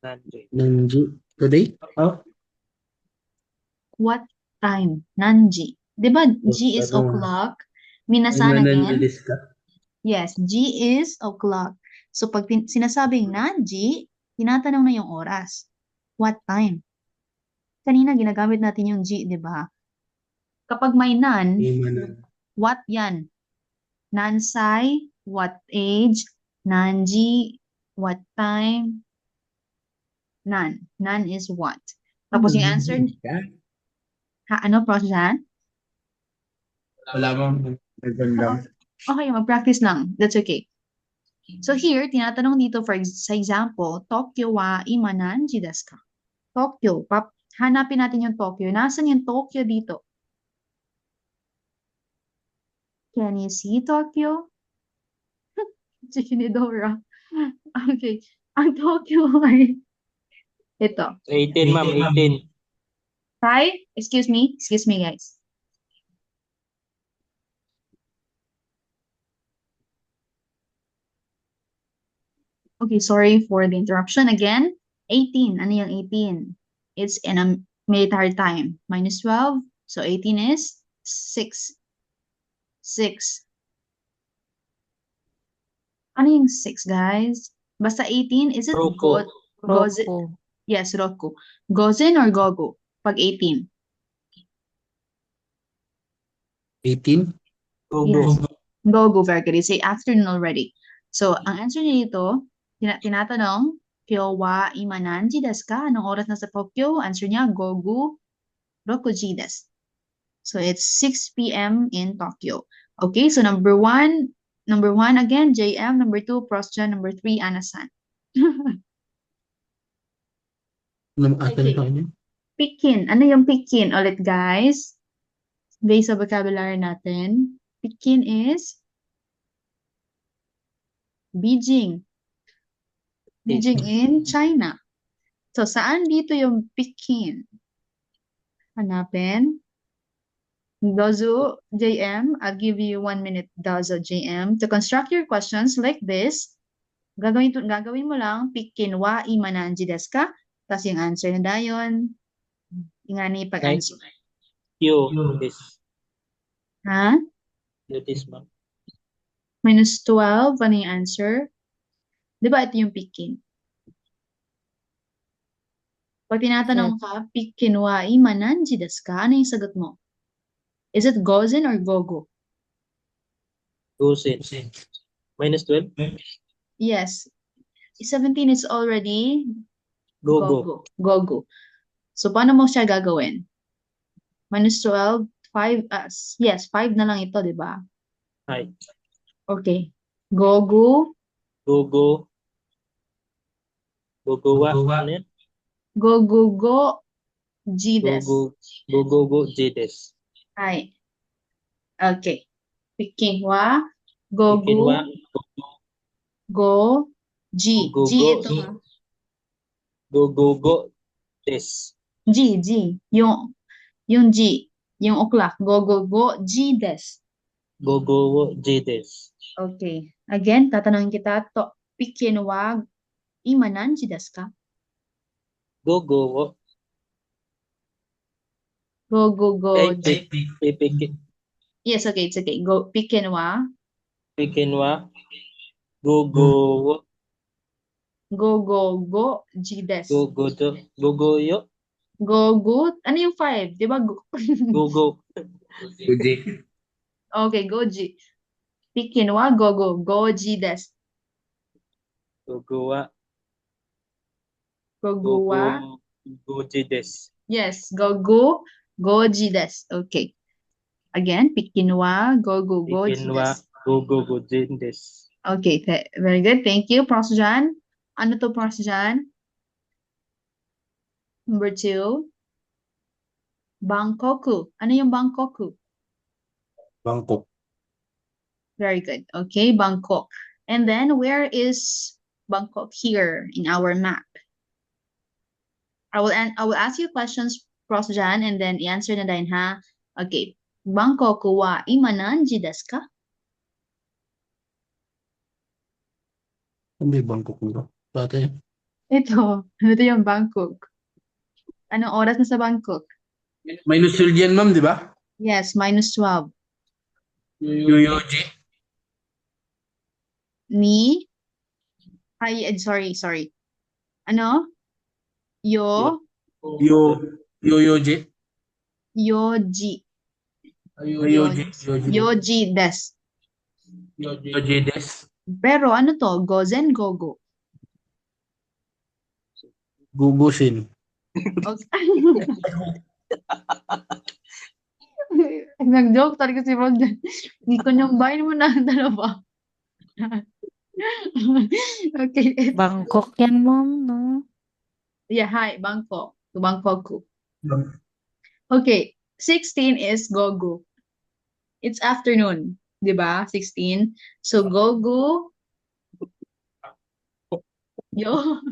Nanji. Nanji. Today? Oh, What time? Nanji. Diba G is ano? o'clock? Minasan Ima nanji again? desu ka? Yes, G is o'clock. So pag sinasabing nanji, tinatanong na yung oras. What time? Kanina ginagamit natin yung G, di ba? Kapag may nan, Ima nan. what yan? Nansai, what age? Nanji, what time? Nan. Nan is what? Tapos yung answer, ano, Prosjan? Wala bang nagandang. Okay, mag-practice lang. That's okay. So here, tinatanong dito sa example, Tokyo wa ima nanji desu ka? Tokyo. Hanapin natin yung Tokyo. Nasaan yung Tokyo dito? Can you see Tokyo? Chicken ni Dora. Okay. Ang Tokyo ay ito. 18, ma'am. 18. Hi? Excuse me, guys. Okay, sorry for the interruption again. 18. Ano yung 18? It's in a military time. Minus 12. So 18 is 6. 6. Ano yung 6, guys? Basta 18, is it Roku. Gozen? Roku. Yes, Roku. Gozen or Gogo? Pag 18. 18? Gogo. Yes. Gogo, very good. It's afternoon already. So, ang answer niya dito, tinatanong, Kyo wa ima nanji desu ka? Anong oras na sa Tokyo? Answer niya, Gogo rokuji desu. So, it's 6 p.m. in Tokyo. Okay, so number one again, JM. Number 2, Prosjan. Number 3, Anasan. Asan Okay. pa niya? Pikin. Ano yung Pikin? Ulit, guys. Based sa vocabulary natin. Pikin is Beijing. Beijing in China. So, saan dito yung Pekin? Hanapin. Dozo, JM, I'll give you 1 minute, Dozo, JM. To construct your questions like this, gagawin mo lang, Pekin wa ima nanji desu ka? Tapos yung answer na dayon. Ingani pag-answer. Q. This. Ha? Q this, ma'am. Minus 12, ano yung answer? Di ba ito yung Pekin? Pag tinatanong ka, Pekin wa ima nanji desu ka? Ano yung sagot mo? Is it Gozen or Gogo? Gosen. Minus 12. Yes. 17 is already Gogo. Gogo. So, paano mo siya gagawin? Minus 12, 5, yes, 5 na lang ito, di ba? Hi. Okay. Gogo, Gogo. Gogo wa. Ano yan? Gogo, Jides. Gogo. Jides. Hi. Okay. Peking wa, Pekin wa. Go, G. Gogo. G ito ha. Gogo. Des. G. Yung G. Yung o'clock. Go, G des. Gogo. Jides. Okay. Again, tatanungin kita, Peking wa, ima nanji desu ka? Gogo. Go. Pekin. Yes, okay, it's okay. Go, Peking wa, Pekin wa. Gogo. go, G des. Gogo yo. Go, ano yung 5? Di ba? Gogo. Uji. Okay, go, G. Peking wa, go, G des. Gogo wa. Go wa. Gogo Jides. Yes, go, G des. Okay. Again, Peking wa, go, G Pekin wa. des. Gogo Jides. Okay, very good. Thank you, Prof. Jan. Ano to, Prof. Jan? Number 2. Bangkoku. Ano yung Bangkoku? Bangkok. Very good. Okay, Bangkok. And then where is Bangkok here in our map? I will ask you questions, Prof. Jan, and then answer na din, ha? Okay. Bangkok wa imananji desu ka? Ano may Bangkok nito? Dati. Ito yung Bangkok. Anong oras na sa Bangkok? Minus 12 yan, ma'am, di ba? Yes, -12. UUG. Ni? Ay, sorry. Ano? Yo? UUG. Yoji. UUG. Yoji desu. UUG des. Pero ano to? Gozen, gogo. Gugusin. Okay. Nag-joke talaga si Ron dyan. Hindi ko nambahin mo na ang dalawa. Okay. Bangkok yan, ma'am, no? Yeah, hi, Bangkok. To Bangkok. Okay, 16 is gogo. It's afternoon, di ba? 16. So gogo. Yo.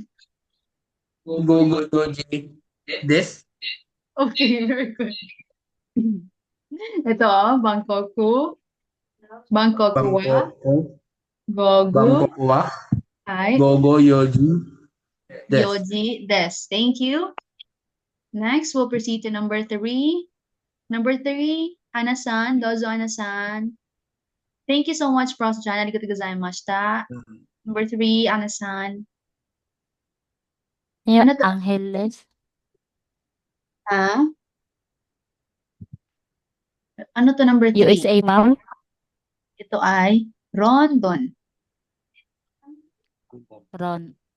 Gugusin. Des. Okay, very good. Ito, Bangkoku. Bangkoku wa. Bangkok. Gogo. Bangkok wa. Hi. Gogo Yoji. Des. Yoji des. Thank you. Next, we'll proceed to number 3. Number 3, Ana-san, dozo Ana-san. Thank you so much, Prof. Jan. Arigatou gozaimashita. Number 3, Ana-san. Yung Ano to? Angeles. Ah? Ano to number 3? USA, ma'am. Ito ay Rondon.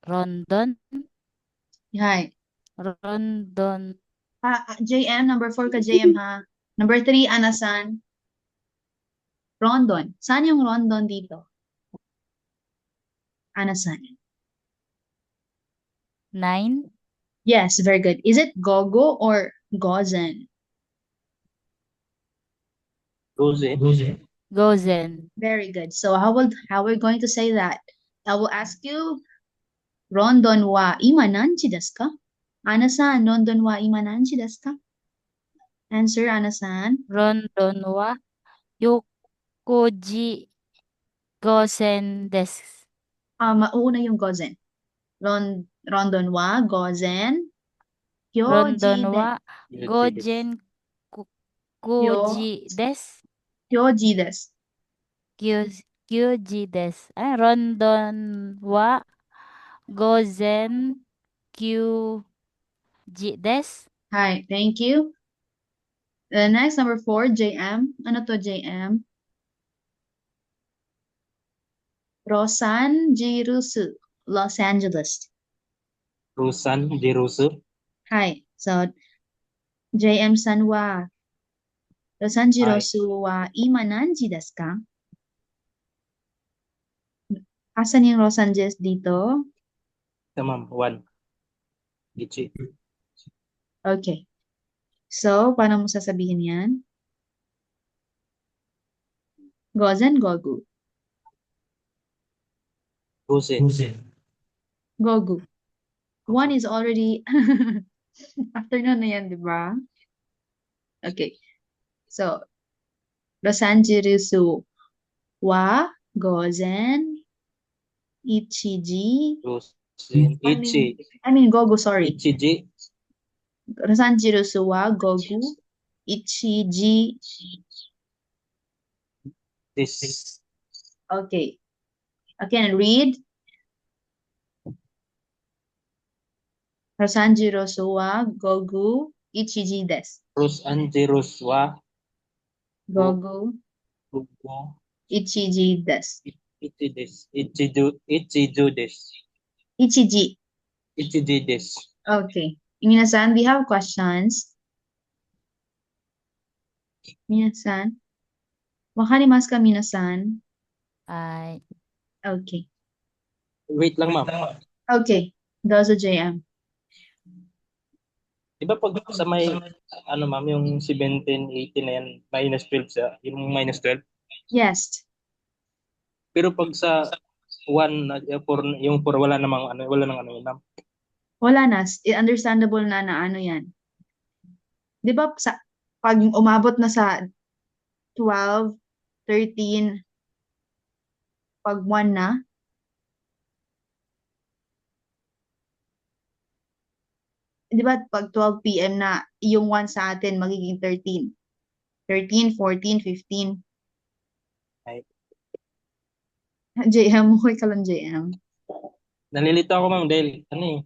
Rondon. Hi. Rondon. JM, number 4 ka JM ha. Number 3, Ana-san. Rondon. Saan yung Rondon dito? Ana-san. 9. Yes, very good. Is it Gogo or Gozen? Gozen. Gozen. Very good. So how we're going to say that? I will ask you, Rondon wa ima nanchi desu ka? Ana-san, Rondon wa ima nanchi desu ka? Answer, Ana-san. Rondon wa Yokoji Gozen desu. Mauna yung Gozen. Rondon wa Gozen. Rondon Hyoji wa Gojen Koji desu. Hyoji desu. Kyuji desu. Rondon wa Gozen Kyuji desu. Hi, thank you. The next, number 4, JM. Ano to, JM? Rosan Jirusu, Los Angeles. Rusan Jirusu. Hi. So, JM san wa Rosan Jirusu wa ima nanji desu ka? Asan yung Los Angeles dito? Ma'am, 1. Ichi. Okay. So, paano mo sasabihin yan? Gozen, gogu. Gozen. Gogu. 1 is already afternoon na yan, di ba? Okay. So, Los Angeles wa gozen ichiji. Gozen. Ichi. I mean gogu, sorry. Ichiji. Los Angeles wa gogu ichiji. This. Okay. Again, read. Los Angeles wa gogu ichiji desu. Los Angeles wa Gogu Gogo ichiji desu. Ichi desu. Ichijo desu. Ichiji. Ichiji desu. Okay. Minasan, do you have questions? Minasan? Wakarimasu ka, minasan? Ay, Okay. Wait lang, ma'am. Okay. Dozo JM. Di ba pag sa may, ano ma'am, yung 17, 18 na yan, minus 12 siya, yung minus 12. Yes. Pero pag sa 1, yung 4, wala namang ano, wala nang ano yun, ma'am. Wala na. Understandable na ano yan. Di ba pag umabot na sa 12, 13, pag 1 na, di ba pag 12 p.m. na, yung 1 sa atin magiging 13. 13, 14, 15. Ay, JM, okay ka lang JM. nalilito ako ma'am dahil, ano eh,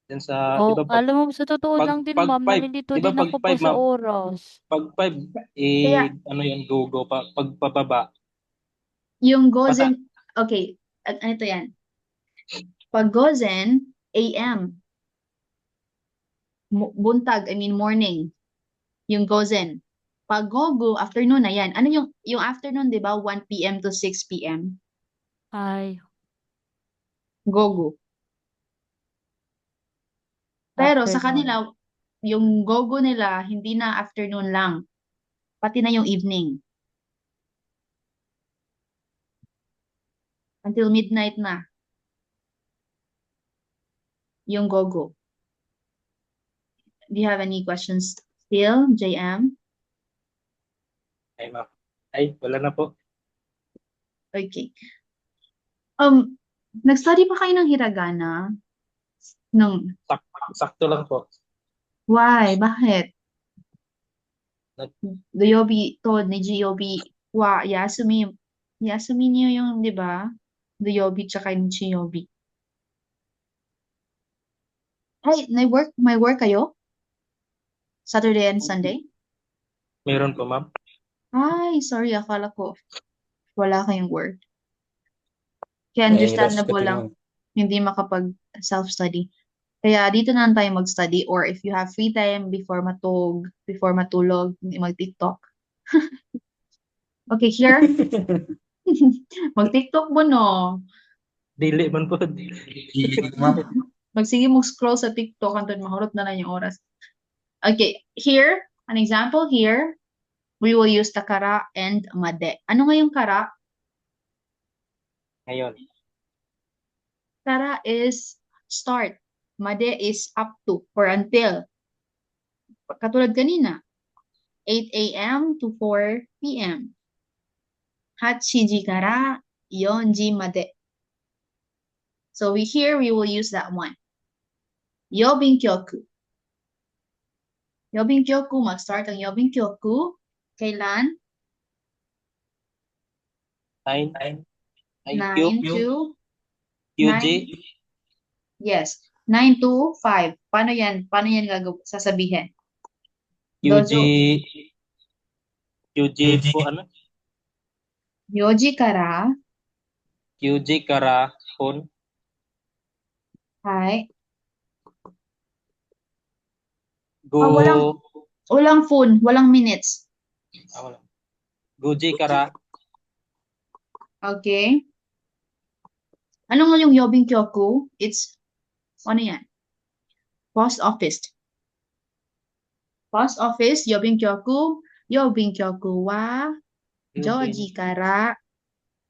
yan sa, di Oh, ba pag, alam mo, sa totoo lang din, pag ma'am, 5, nalilito di ba din pag ako 5 pag sa ma'am, oras. pag 5, Kaya, ano yan, go pa, pag pababa, yung pata, Gozen, okay, ano to yan? Pag Gozen, AM, buntag, I mean morning, yung Gozen. Pag Gogo, afternoon na yan. Ano yung afternoon, di ba? 1 p.m. to 6 p.m. Ay, Gogo. Pero sa afternoon. kanila, yung Gogo nila, hindi na afternoon lang. Pati na yung evening. Until midnight na, yung Gogo. Do you have any questions still, JM? ay ma'am, ay, wala na po. Okay. Nag-study pa kayo ng hiragana? Sakto lang po. Why? Bakit? Nag- Doyobi to ni Giyobi wa Yasumi niyo yung, di ba? Doyobi tsaka yung Chiyobi. Ay, may work kayo? Saturday and Sunday? Meron po ma'am. Ay, sorry, akala ko wala kayong work. Kaya May understandable rescue lang naman. hindi makapag self-study. Kaya dito na lang tayo mag-study, or if you have free time before matulog, hindi mag-TikTok. Okay, here. Mag-TikTok mo, no? Dili man po. Ma'am. Magsige mo scroll sa TikTok hangtod mahulot na lang yung oras. Okay, here, an example here, we will use the kara and made. Ano nga yung kara? Ngayon, Kara is start. Made is up to or until. Katulad kanina, 8 a.m. to 4 p.m. Hachiji kara 4 made. So here we will use that one. Yobinkyoku. Yobinkyoku, mag-start ang yobinkyoku. Kailan? 9, 9 to QG, 9. Yes. 9 to 5. Paano yan? Paano yan sasabihin? QG, Dojo. QG po, ano? Yoji kara. QG kara, phone, Hi. go, Walang phone. Walang minutes. wala. Guji kara, Okay. Ano nga yung yobinkyoku? It's, ano yan? Post office. Post office, yobinkyoku. Yobinkyoku wa joji kara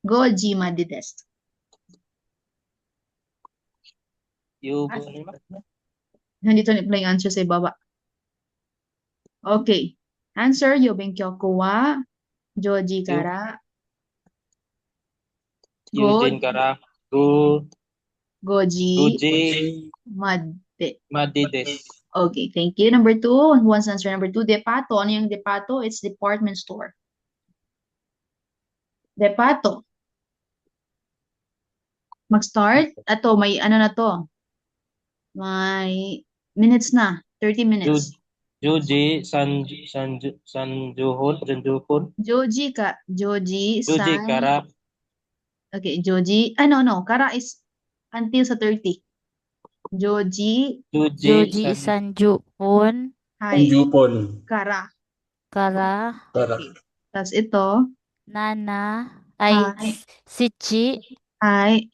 goji made desu. Nandito na pala yung answer sa ibaba. Okay. Answer, yobinkyoku wa joji kara Eugene kara, go, goji Guji, made. Madides, Okay, thank you. Number 2, who wants to answer number 2? Depato. Ano yung depato? It's department store. Depato. Mag-start. Ato, may ano na to. May minutes na. 30 minutes. Juji, Sanjuhon, Joji Juji san. kara, Okay, Joji. No. Kara is until sa 30. Joji. Joji Sanju Pon. Hi. Jupon. Kara. Kara. Tara. Tapos ito. Nana. Ay, Hi. Sichi. Hi.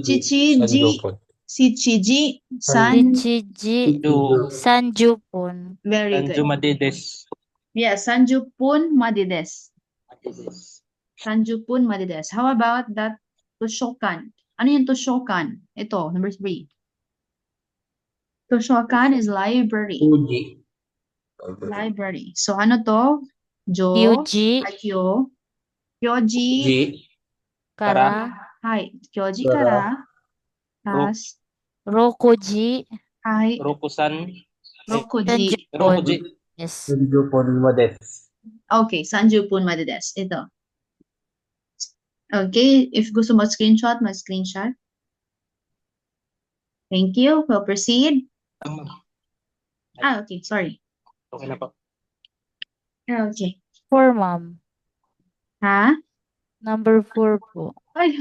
Chichi. Sanjupon. Shichiji San. Shichiji Ju Sanjupon. Very Sanju good. Madides. Yes, Sanjupun Madides. Madides. Sanjupun Madides. How about that Tushokan? Ano yung Tushokan? Ito, number 3. Tushokan is library. Fuji. Library. So ano to? Jo, Kyuji Kyo, Kyoji, Fuji. Kara. Hi, Kyoji Kara. Kara, Tas, Rokuji Hi, Rokusan. Rokuji. Sanjupon. Rokuji. Yes. Sanjupon Mades. Okay, Sanjupun Madides. Ito. Okay, if gusto mo screenshot, mag-screenshot. Thank you. We'll proceed. Okay, sorry. Okay na po. Okay. 4, ma'am. Ha? Number 4 po. Ay,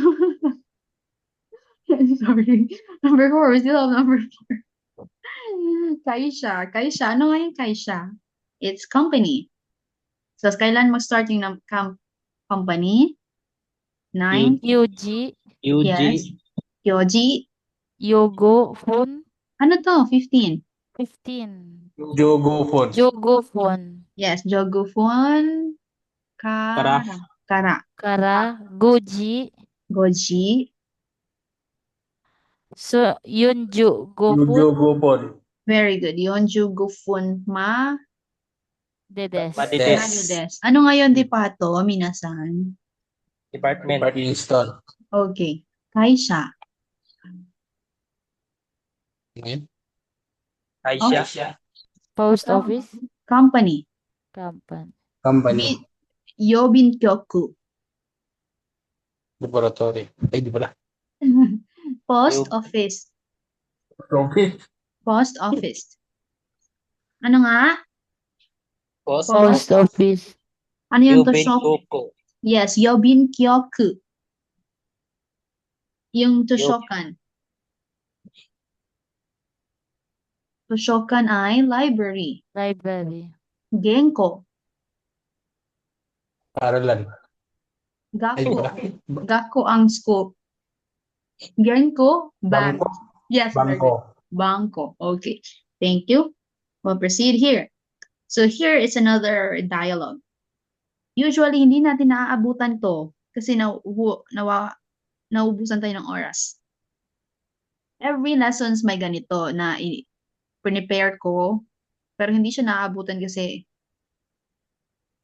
sorry. Number 4. We still have number 4. Kaisha. Kaisha. Ano nga yung Kaisha? It's company. So, kailan mag-start yung company? 9. Yuji Yuji. Yes. Kyoji. Yogo Fun. Ano to? 15. 15. Jogofon. Jogofon. Yes. Jogufon. Kara. Kara. Kara. Goji. Goji. So, Yunju Gofun. Jogofon. Very good. Yonju Gufun Dedes. Madides. Madides. Ano ngayon di pato, minasan? Department. Department store. Okay. Kaisha. Ngayon? Aisha. Post office. Company. Company. Company. Yobin Kyoku. Laboratory. Ay, di pala. Post Yob- office. Profit. Post office. Ano nga? Post. Post office. Ano yung Yubin Toshok? Koko. Yes, Yobin Kyoku. Yung Toshokan. Toshokan ay library. Library. Genko. Paralan. Ay, di Gakko. pala. Gakko ang school. Genko, bank. Bangko. Yes, very good. Bangko. Bangko. Okay. Thank you. We'll proceed here. So here is another dialogue. Usually, hindi natin naaabutan to kasi naubusan tayo ng oras. Every lessons may ganito na prepare ko, pero hindi siya naaabutan kasi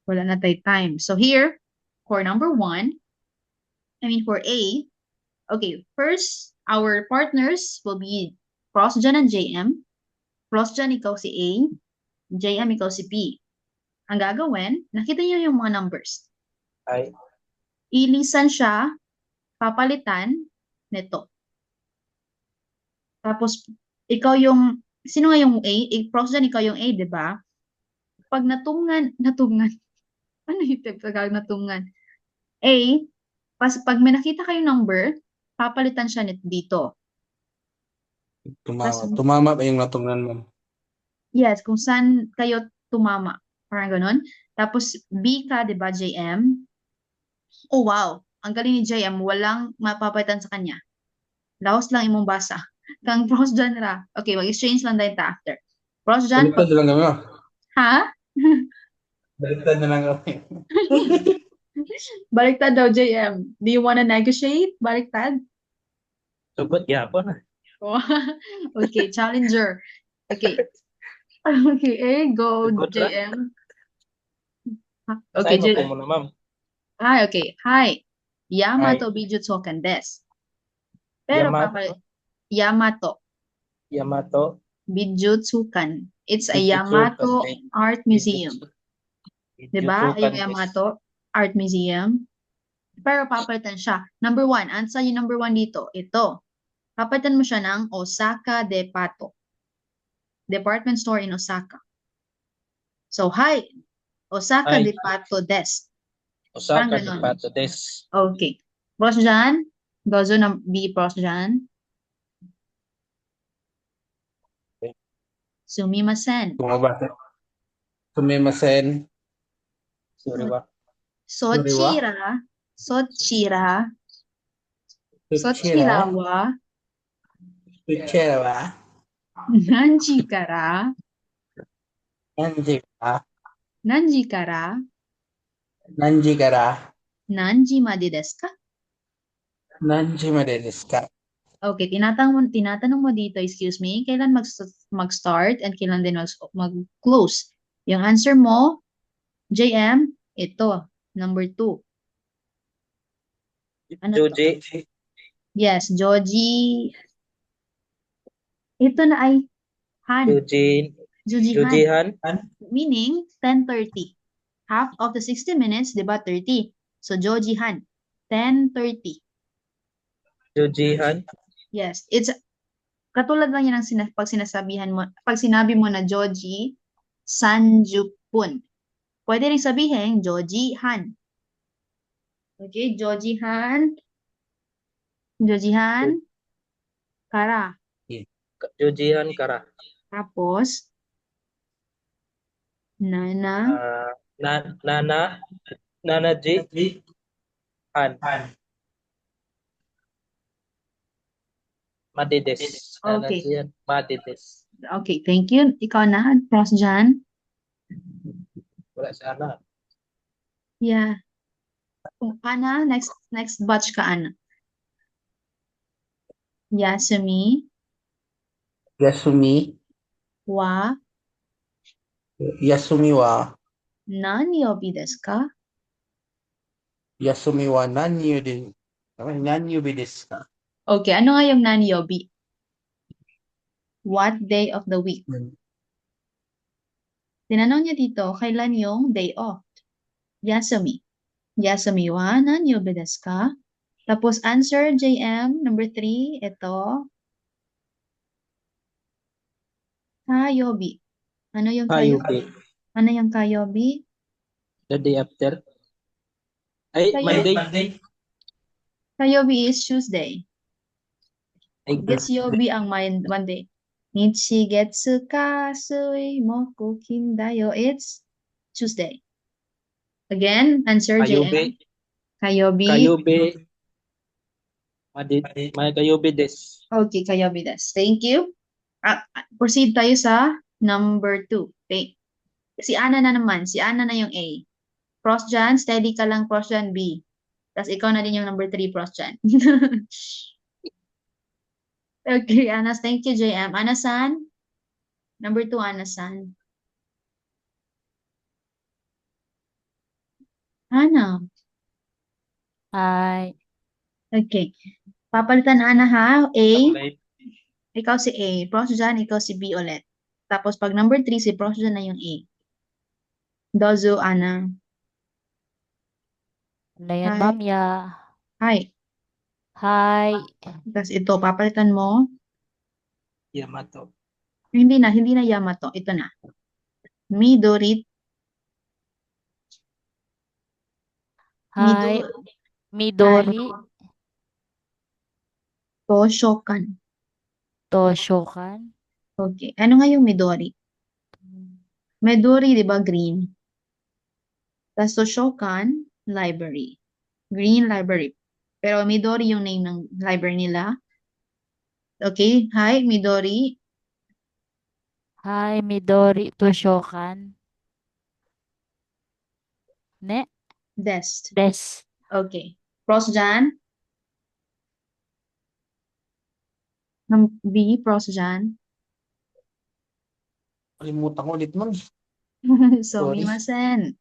wala na tayo time. So here, for number 1, for A, okay, first, our partners will be Prosjan and JM. Prosjan, ikaw si A. JM, ikaw si P. Ang gagawin, nakita niyo yung mga numbers. Ay. Ilisan siya, papalitan nito. Tapos, ikaw yung, sino nga yung A? Prosjan, ikaw yung A, di ba? Pag natungan, ano yung pag natungan? A, pag may nakita kayong number, papalitan siya dito. Tumama ba yung natungnan mo? Yes, kung saan kayo tumama. Parang ganun. Tapos, B ka, di ba, JM? Oh, wow. Ang galing ni JM, walang mapapalitan sa kanya. Laos lang imong basa. Kang Prosjan ra. Okay, mag-exchange lang tayo after. Prosjan, Baliktad na lang kami. ha? Baliktad na lang kami. Baliktad daw, JM. Do you wanna negotiate? Baliktad? Sugot yapon. Okay, challenger. Okay. Okay, go, Good, right? JM. Okay, Sa'yo po muna, ma'am. Hi, okay. Hi. Yamato Bijutsokan desu. Pero Yamato. Yamato Bijutsukan. It's a Bijutsukan. Yamato Art Museum. Diba? Bijutsukan Yung Yamato Art Museum. Pero papalitan siya. Number 1. Answer yung number 1 dito. Ito. Papalitan mo siya ng Osaka Depato. Department store in Osaka. So, hi. Osaka Hi. Depato desu. Osaka Parang ganun. Depato desu. Okay. Prosjan. Gozo na B. Prosjan. Sumimasen. Tumabasa. Sumimasen. Sorry ba? Sochira. Sochira. Suchira. Sochirawa. Tuchero wa? Nanji kara? Nanji ka? Nanji kara? Nanji kara? Nanji made desu ka? Nanji made desu ka? Okay, tinatanong mo dito, excuse me, kailan mag-start and kailan din mag-close. Yung answer mo, JM, ito, number 2. Ano to? Joji. Yes, Joji. Ito na ay Han. Joji. Joji Han. Jojihan. Meaning 10:30. Half of the 60 minutes, di ba? 30. So, Joji Han. 10:30. Jojihan. Yes. It's katulad lang yan ng pag sinabi mo na Joji Sanjupun. Pwede rin sabihin Joji Han. Okay, Joji Han. Joji Han. Kara. Jojihan kara. Tapos, Nana. Nanaji han. Madides. Okay. Nanaji madides. Okay, thank you. Ikaw na, Pros Jan. Wala sana. Yeah. Ana, next batch ka, Ana. Yasumi Yasumi? wa Yasumi wa? nani yobi desu ka? Yasumi wa nanyu desu ka? Okay, ano nga yung nani yobi? What day of the week? Tinanong niya dito, kailan yung day off? Yasumi. Yasumi wa nani yobi desu ka? Tapos answer, JM, number 3, ito. Kayobi. Ano yung kayobi? Hayubi. Ano yung kayobi? The day after. Ay, Kayobi. Monday. Kayobi is Tuesday. Ay, Getsuyobi ang Monday. Nichi, Getsu, Ka, Sui, Moku, Kim, Dayo. It's Tuesday. Again, answer JM. Kayobi. Kayobi. May kayobi des. Okay, kayobi desu. Thank you. Proceed tayo sa number 2. Okay. Si Ana na naman. Si Ana na yung A. Pros Jan, steady ka lang, Pros Jan B. Tapos ikaw na din yung number 3, Pros Jan. Okay, Anas. Thank you, JM. Ana-san. Number 2, Ana-san. Ana. Hi. Okay. Papalitan Ana ha. A. Okay. Ikaw si A. Pros Jan, ikaw si B ulit. Tapos pag number 3, si Pros Jan na yung A. Dozo, Ana. Ano yan, Hi. ma'am? Hi. Hi. Tapos ito, papalitan mo. Yamato. Hindi na Yamato. Ito na. Midori. Hi. Midori. Toshokan. Toshokan. Okay. Ano nga yung Midori? Midori, di ba, green? Tapos Toshokan, library. Green library. Pero Midori yung name ng library nila. Okay. Hi, Midori. Hi, Midori Toshokan. Ne? Desk. Des. Okay. Pros Jan. B, Pros Jan. Kalimutan ko ulit, ma'am. So, Sorry. mimasen.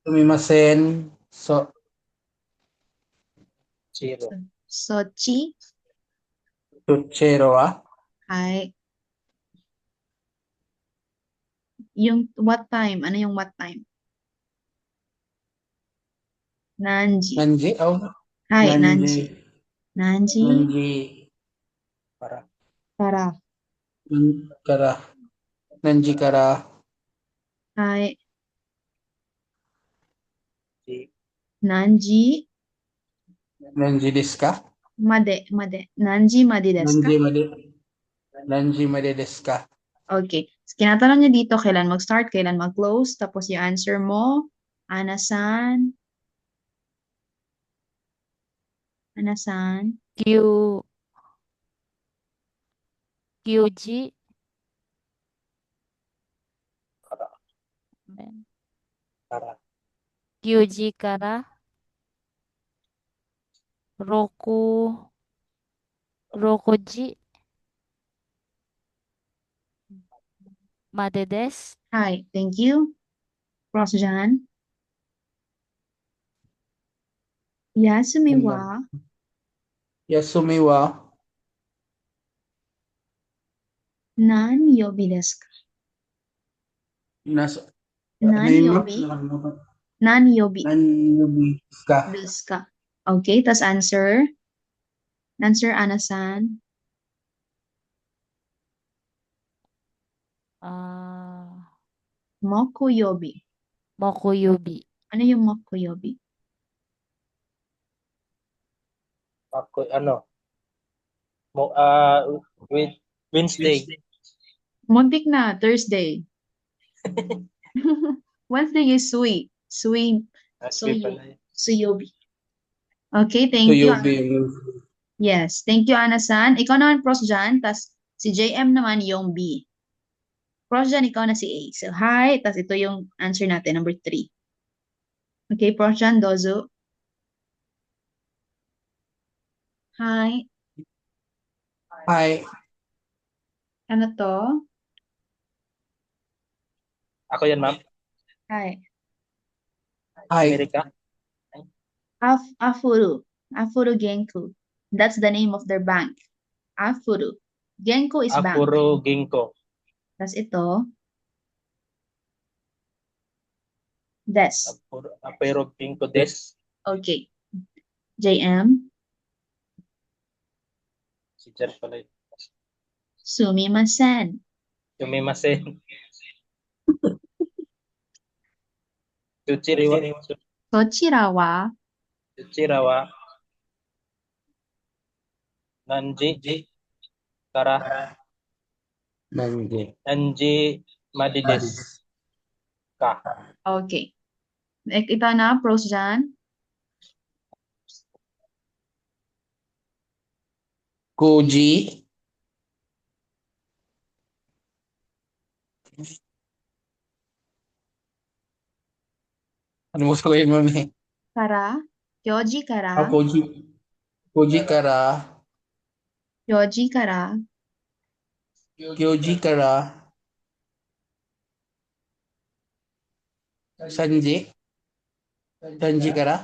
Sumimasen. Zero. Sochi. Tuchero wa? Hi. Yung what time? Ano yung what time? Nanji. Nanji? Oh. Hi, Nanji. Nanji. Nanji. Para. Kara. Kara. Nanji kara. Hi. Si. Nanji. Nanji desu ka? Made. Nanji made desu ka? Nanji made desu ka? Okay. Kinatanong niya dito, kailan mag-start, kailan mag-close. Tapos yung answer mo, Ana-san. Ana-san. Q. Kyuji. Kara. Ayan. Kara. Kyuji kara. Rokuji. Made desu. Hi, thank you. Prosjan. Yasumi Yan wa lang. Yasumi wa nan yobi desu ka? nasa Nan ano yun, ma'am? yobi? Nakalimutan. Nan yobi Nanyubi ka. desu ka? Okay, tas answer. Answer, Ana-san. Mokuyobi. Mokuyobi. Ano yung mokuyobi? Ako, ano? With Wednesday. Muntik na, Thursday. Wednesday is sui. Sui. Aswi pala yun. Suyobi. Okay, thank you. Tuyubi. Yes, thank you, Ana-san. Ikaw naman, Prosjan, tas si JM naman yung B. Prosjan, ikaw na si A. So, hi, tas ito yung answer natin, number 3. Okay, Prosjan, dozo. Hi. Hi. Ano to? Ako yan, ma'am. Hi. Hi. Amerika. Afuru. Afuru Genku. That's the name of their bank. Afuru. Genku is bank. Afuro Ginkgo. Tas ito, des. Afuro Ginkgo des. Okay. JM. Si Jer pala yun. Sumimasen. Sumimasen. Suchiriwa. Sochira wa Suchirawa. Nanji. Kara. Nanji Madides. Ka. Okay. Ito na, pros dyan. Koji. Ano mo sabihin, mami? Kara. Kyoji kara. Koji. Koji kara. Kyoji kara. Kyoji kara. Sanji. Sanji kara.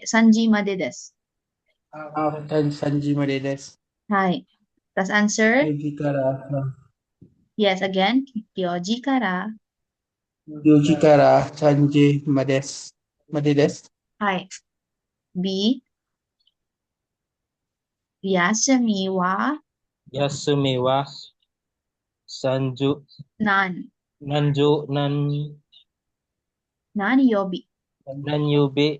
Sanji made desu. Sanji Marides. Hi. Tas answer? Kyoji kara. Yes, again. Kyoji kara. Kyoji kara. Sanji Marides. Hi. B. Yasumi wa Yasumi wa Sanju. nan. Nan yobi. Nanyubi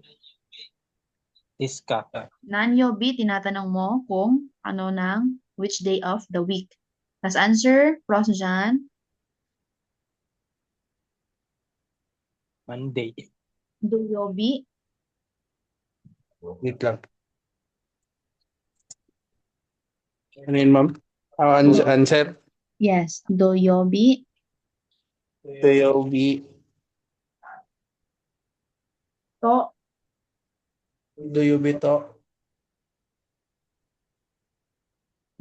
Iska. Nan yobi, tinatanong mo kung ano ng which day of the week. Tas answer, pros dyan. Monday. Doyobi. Wait lang. Ano yun, ma'am? Answer? Yes. Doyobi. Tuyobi. To. Duyubi to.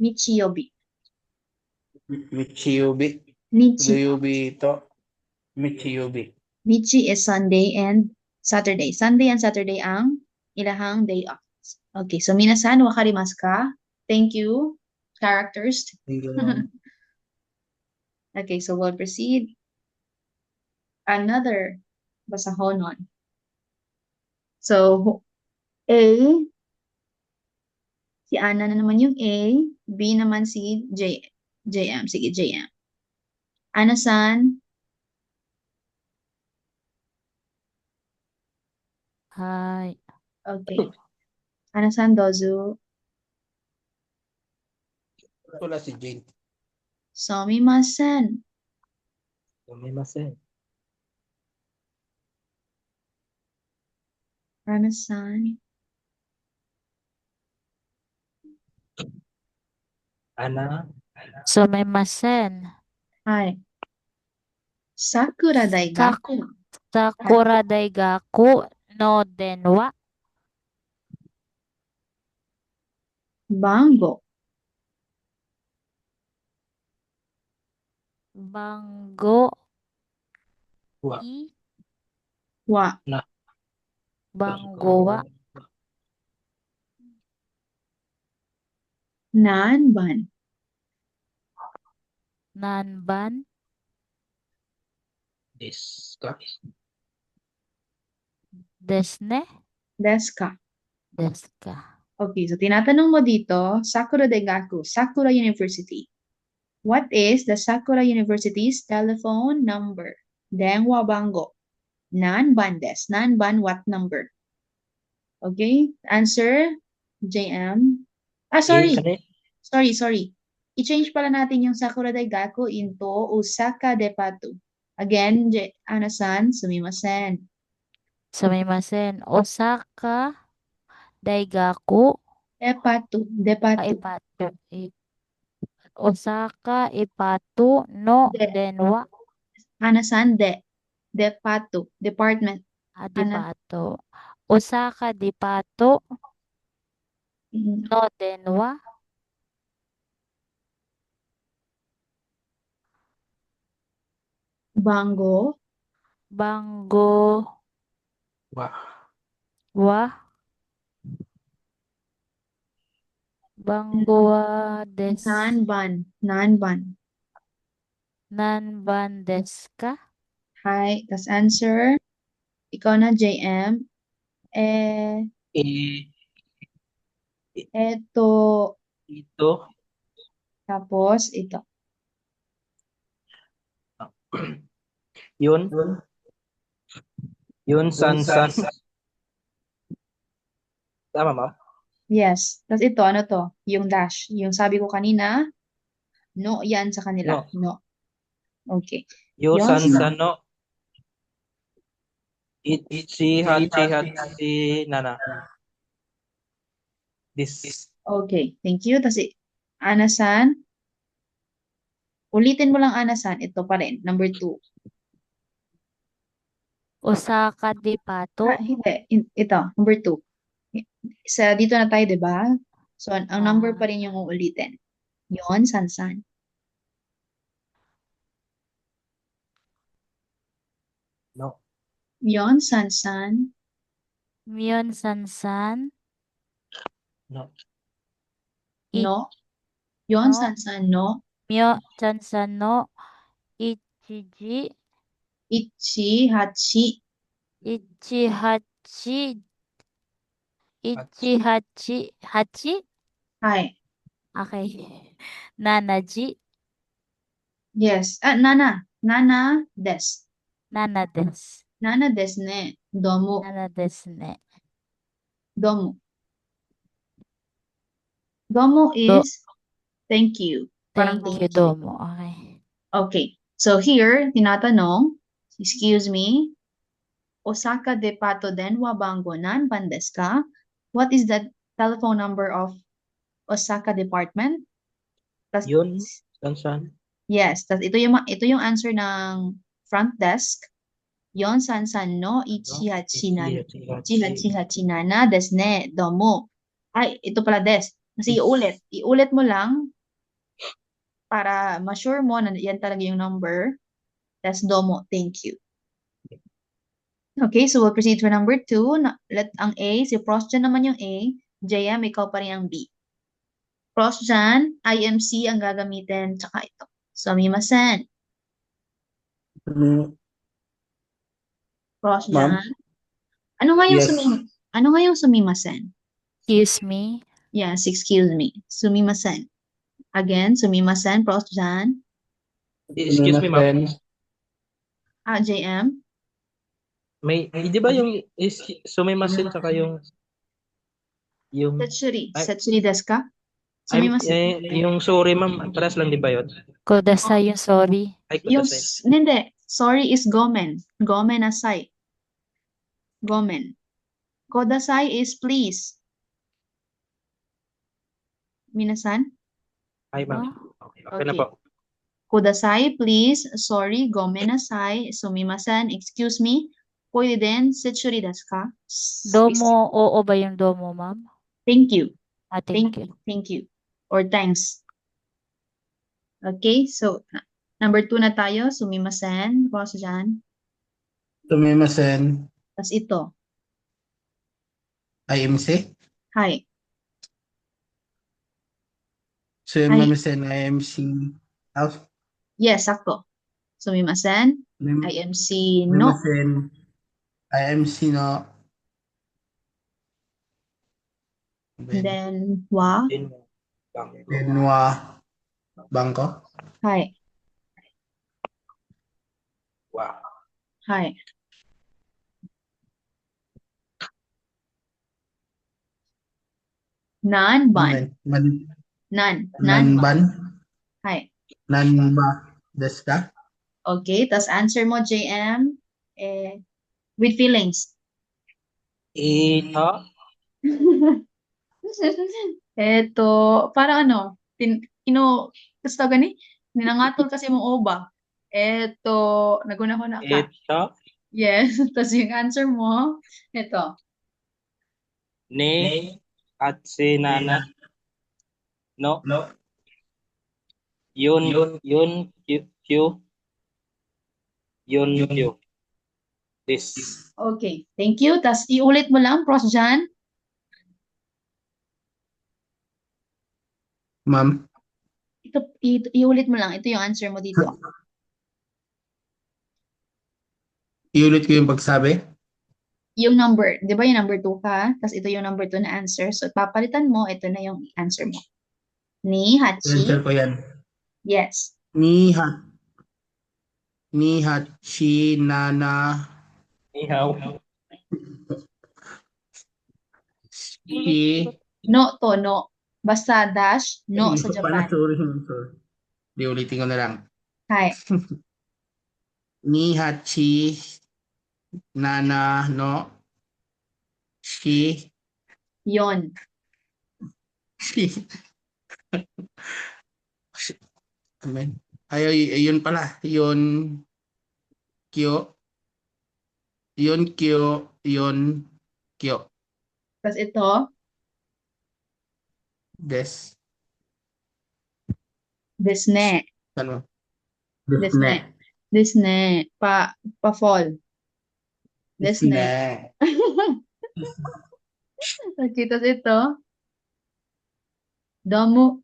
Michiyobi. Michiyubi. Nichi. Duyubi to. Michiyubi. Michi is Sunday and Saturday. Sunday and Saturday ang ilahang day off. Okay, so minasan, wakarimasu ka? Thank you, characters. Okay, so we'll proceed. Another basahonon. So, A, si Ana na naman yung A, B naman si JM. Sige, JM. Ana-san, Hi. okay. Ana-san, dozu. Wala si Jane. Sumimasen. Sumimasen. Ana-san. Ana Sumimasen. はい。桜大学。 Sakura daigaku no denwa. Bango. Banggo Wa. i Wa. Na. banggowa. Nanban. Nanban. Deska. Desne. Deska. Deska. Okay, so tinatanong mo dito, Sakura Daigaku, Sakura University. What is the Sakura University's telephone number? Denwa Bango. Nanban des. Nanban what number? Okay, answer, JM. Sorry. Sorry. I-change pala natin yung Sakura Daigaku into Osaka Depatu. Again, Ana-san, sumimasen. Sumimasen. Osaka daigaku. Depatu. Ipatu. Osaka ipatu no De. denwa. Ana-san, Depatu. Department. Dipatu. Osaka dipatu Mhm. no denwa. Bango. Banggo Wa. wa. Banggo wa des. Nanban. Nanban desu ka? Hi, that's answer. Ikaw na, JM. Eto. Ito. Tapos, ito. Yun. San. Tama, ma'am? Yes. Tapos ito, ano to? Yung dash. Yung sabi ko kanina, no yan sa kanila. No. Okay. San no. Ichi hachi nana. This. Okay. Thank you. Tapos, Ana-san. Ulitin mo lang, Ana-san. Ito pa rin. Number 2. Osaka dipatu. Hindi. Ito. Number 2. Dito na tayo, di ba? So, ang number pa rin yung uulitin. Yon, san. No. Yon, san. Myon san. No. No. Yon, No. san. No. Myo san no. Ichiji. Ichi, hachi. Hachi? Hi. Okay. Nanaji. Yes. Nana. Nana des. Nana desu. Nana des ne. Domo. Nana desu ne. Domo. Domo is thank you. Parang Thank you, domo. Okay. Okay. So here, tinatanong, excuse me, Osaka Depato Denwa Bangonan Bandeska. What is the telephone number of Osaka Department? Yun. San. Yes, ito yung answer ng front desk. Yon san no ichi hachinana desne domo. Ay, ito pala des. Kasi iulit mo lang para ma-sure mo na yan talaga yung number. That's domo. Thank you. Okay, so we'll proceed to number 2. Let ang A, si Prosjan naman yung A. JM, ikaw pa rin ang B. Prosjan, IMC ang gagamitin, tsaka ito. Sumimasen. Prosjan. Ano nga yung sumimasen? Excuse me. Yes, excuse me. Sumimasen. Again, sumimasen, Prosjan. Excuse me, ma'am. JM. Di ba yung sumimasen saka yung Setsuri desu ka? Sumimasen. yung sorry, ma'am, paras lang di ba yun? Kodasai yung sorry. Ay, Hindi. Sorry is gomen. Gomen asai. Gomen. Kodasai is please. Minasan? Ay, ma'am. Okay na Okay. po. Kudasai, please. Sorry, gomenasai. Sumimasen, excuse me. Pwede din, setsuri desu ka? Domo, oo ba yung domo, ma'am? Thank you. Thank you. Thank you. Or thanks. Okay, so number 2 na tayo. Sumimasen. Boss dyan. Sumimasen. Tapos ito. IMC. Hi. Sumimasen IMC. House. Yes, sakto. Sumimasen. IMC no. Sumimasen IMC no. Then wa. Din bang. Denwa Bangko. Hi. Wow. Hi. Nan ban. Nan. Nan ban. Nanban. Hi. Nanba desu ka? Okay, tas answer mo, JM, with feelings. Ito. Eto, para ano, gusto gani? Ninangatol kasi mong oba. Eto, naguna ko na ka. Ito. Yes, tas yung answer mo, eto. Ni at si Nana. No. Yun. Q. Yun. This. Okay, thank you. Tas iulit mo lang, Pros Jan. Ma'am. Iulit mo lang. Ito yung answer mo dito. Iulit ko yung pagsabi. Yung number, di ba yung number 2 ka? Tas ito yung number 2 na answer. So, papalitan mo, ito na yung answer mo. Ni Answer Hachi. ko yan. Yes. Ni Hachi Nana Ihaw. Si No to, no. Basta dash, no sa Japan. Sorry. Di ulitin ko na lang. Hi. Ni Hachi Nana no Shi Yon. Amen. Ay, yun pala. Yun Kyo. Yun Kyo. Yun Kyo. Tas ito, Des. desne. Ano? Desne. Desne. Pa-fall. Desne. Okay, tas ito, domo.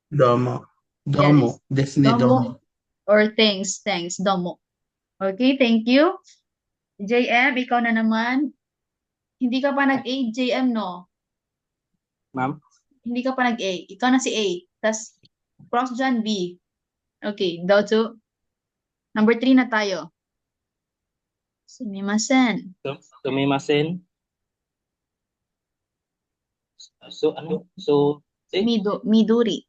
Domo. Yes. Desne domo. Or thanks. Domo. Okay, thank you. JM, ikaw na naman. Hindi ka pa nag-A, JM, no? Ma'am. Hindi ka pa nag-A. Ikaw na si A. Tas, Prof. John B. Okay, Doto. Number 3 na tayo. Sumimasen. Sumimasen. So, ano? So, Midori.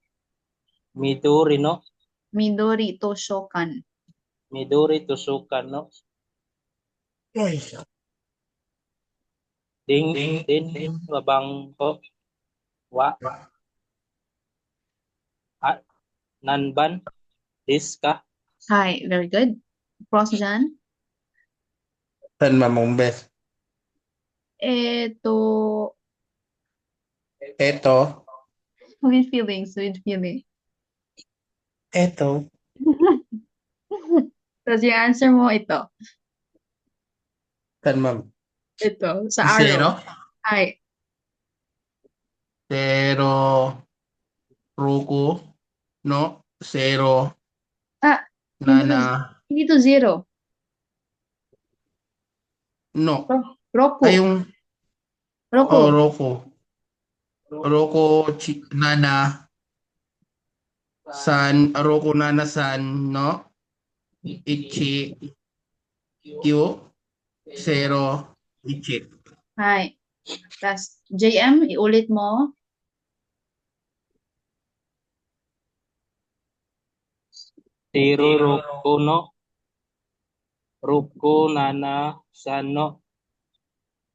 Midori, no? Midori Toshokan. Midori tusukan, no? Din, mabangko. Wa. Nanban. This ka. Hi, very good. Prof. John. San mamong best? Ito, Eto. with feelings. Eto. Tapos yung answer mo, ito. San mam? Ito, sa Zero. arrow. Hi. Zero. Ruko. No. Zero. Ah, Nana. hindi to zero. No. Roku. Ay, yung Roku. Roku. Nana. San. Roku Nana San. No. Ichi. Q. Zero. Ichi. Hi. Tapos, JM, iulit mo. Zero, Roku, no? Roku, Nana, Sano.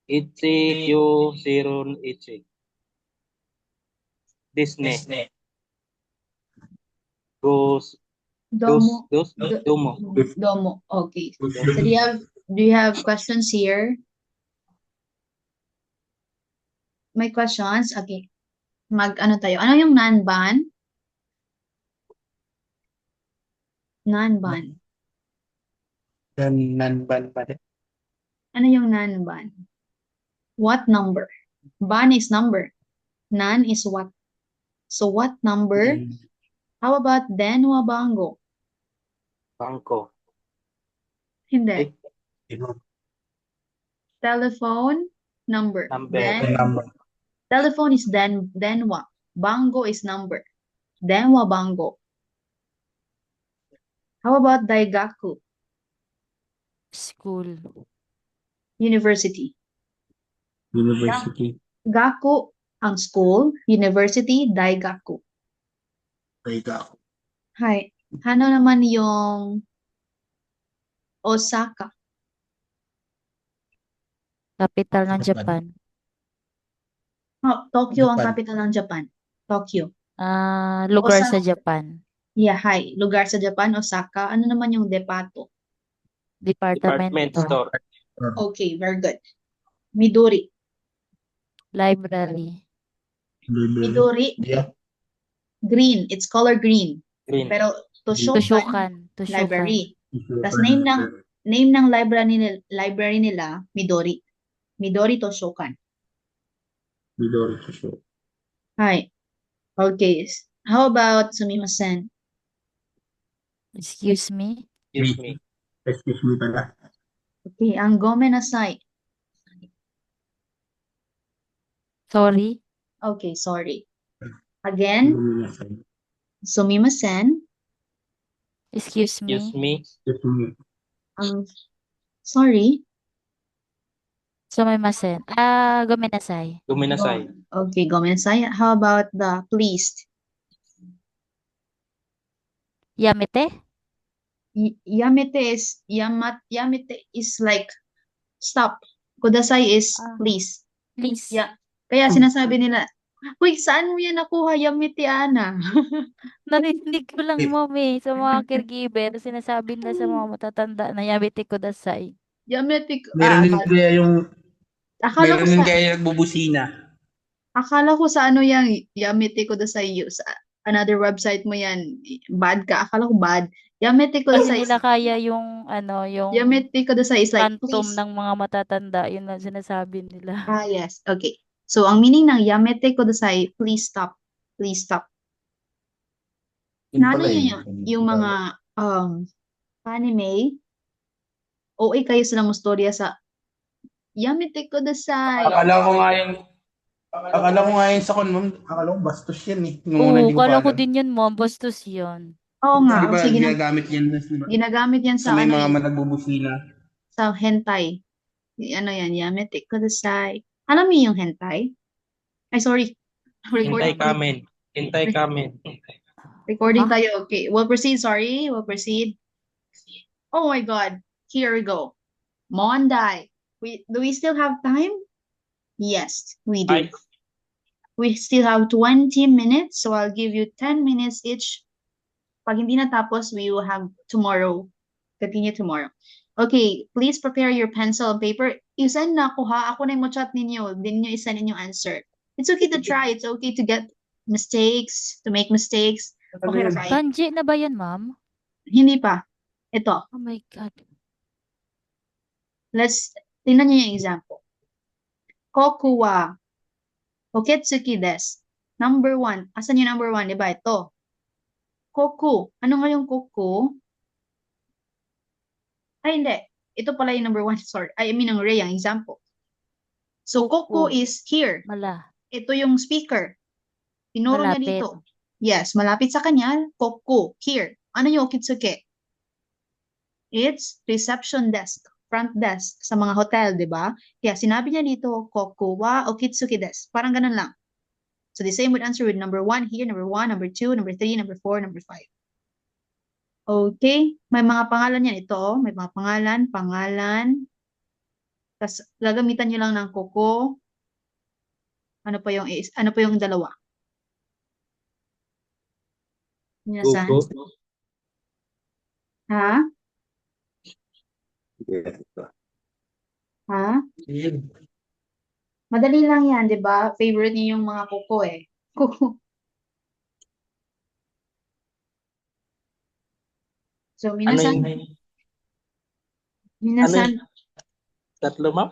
Ichi, Q, Zero, Ichi. Disney. Dos, Domo. domo. Domo. Okay. So Domo. do you have questions here? May questions? Okay. Ano tayo? Ano yung nanban? Nanban. Nanban pa rin. Ano yung nanban? What number? Ban is number. Nan is what? So what number? How about denwa bango? Bangko. Hindi. Ino. Telephone number. Number. Number. Telephone is denwa. Bango is number. Denwa bango. How about daigaku? School. University. University. Gaku ang school. University, daigaku. Daigaku. Hi. Ano naman yung Osaka? Capital ng Japan. Japan. Oh, Tokyo ang Japan. capital ng Japan. Tokyo. Lugar sa Osaka. Japan. Yeah, hi. Lugar sa Japan, Osaka. Ano naman yung depato? Department Departamento. store. Okay, very good. Midori. Library. Midori, Yeah. green. It's color green. Green. Pero Toshokan, Tushukan. Tushukan. library. Tas name ng library nila, Midori. Midori Toshokan. Midori to show. Hi. Okay. How about sumimasen? Excuse me. Excuse me. Excuse me pala. Okay, ang gomenasai. Sorry. Okay, sorry. Again, sumimasen. Excuse Excuse me. me. Excuse me. Sorry. Sumimasen. Gomenasai. Guminasay. Okay, gomenasai. How about the pleased? Yamete. Yamete is like stop. Kudasai is please. Please. Yeah. Kaya sinasabi nila, "Uy, saan mo yan nakuha, Yamete Ana?" Narinig ko lang, mami, sa mga caregiver, sinasabi nila sa mga matatanda na yamete kudasai. Yamete Meron din kaya yung akala ko meron din sa kaya nagbubusina. akala ko sa ano yan, Yamete Kudasai sa another website mo yan. Bad ka. Akala ko bad. Yamete Kasi Kudasai nila kaya yung, yung Yamete Kudasai is like phantom please. ng mga matatanda, yun ang sinasabi nila. Yes. Okay. So, ang meaning ng Yamete Kudasai, please stop. Please stop. Ano yung mga anime, OA kayo sa mga storya sa Yamete Kudasai. Akala ko nga yung sa ma'am, akala ko bastos yan eh. Nung una, Oo, di ko kala pa ko alam. din yun, mom. Bastos yun. Oo nga. Di ba Kasi ginagamit yan ginagamit yan sa sa may ano mga yan, nagbubusina? sa hentai. Ano yan, Yamete Kudasai. Alam mo yung hentai? Ay, sorry. Hintay kamen. Hintay kamen. Recording Huh? tayo. Okay, we'll proceed. Sorry, we'll proceed. Oh my God. Here we go. Monday. Do we still have time? Yes, we do. Ay, We still have 20 minutes, so I'll give you 10 minutes each. Pag hindi natapos, we will have tomorrow. Continue tomorrow. Okay, please prepare your pencil and paper. I-send na ako ha. Ako na yung chat ninyo. Din nyo i-send inyong answer. It's okay to try. It's okay to get mistakes, to make mistakes. Okay na tayo. Kanji na ba yan, ma'am? Hindi pa. Ito. Oh my God. Tingnan nyo yung example. Koku wa oketsuki desu. Number 1. Asan yung number 1? Diba? Ito. Koku. Ano nga yung koku? Ay, hindi. Ito pala yung number 1. Sorry. I mean, ang Ray, ang example. So, koku is here. Mala. Ito yung speaker. Tinuro niya Malapit. dito. Yes, malapit sa kanya. Koku. Here. Ano yung okitsuki? It's reception desk. Front desk sa mga hotel, di ba? Kaya sinabi niya dito, koku wa okitsuki desu. Parang ganun lang. So the same would answer with number 1 here, number 1, number 2, number 3, number 4, number 5. Okay? May mga pangalan yan. Ito, may mga pangalan. Tapos gagamitan nyo lang ng koku. Ano pa yung dalawa? Minasan? Gogo. Ha? Ha? Yun. Madali lang yan, di ba? Favorite niyo yung mga kuko eh. Kuko. So, Ano minasan, yung, ano minasan, yung tatlo, ma'am?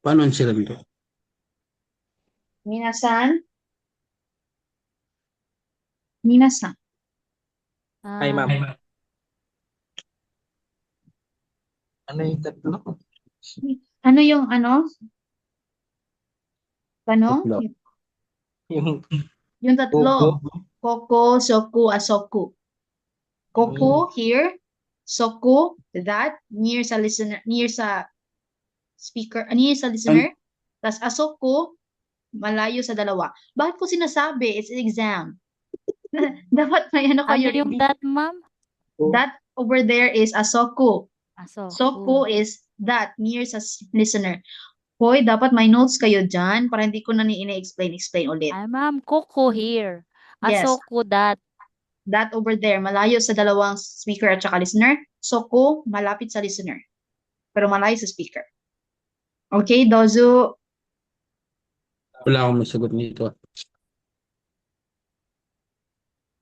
Paano ang sila dito? minasan, minasan. Hi, Ah, ma'am. Ano yung tatlo? Ano yung ano? Tanong? Tatlo. Yung Yung tatlo. gogo. Koko, soku, asoku. Koko, here. Soku, that. Near sa listener, near sa speaker, near sa listener. Tapos asoku, malayo sa dalawa. Bakit ko sinasabi? It's an exam. Dapat may ano ano kayo yung ready. that, ma'am? That over there is asoku. Aso. Soku is that, near sa listener. Hoy, dapat may notes kayo dyan para hindi ko na ini-explain ulit. Ay, ma'am, Coco here. Yes, Asoko that. that over there, malayo sa dalawang speaker at saka listener. Soku, malapit sa listener. Pero malayo sa speaker. Okay, Dozu, Wala akong masagot nito.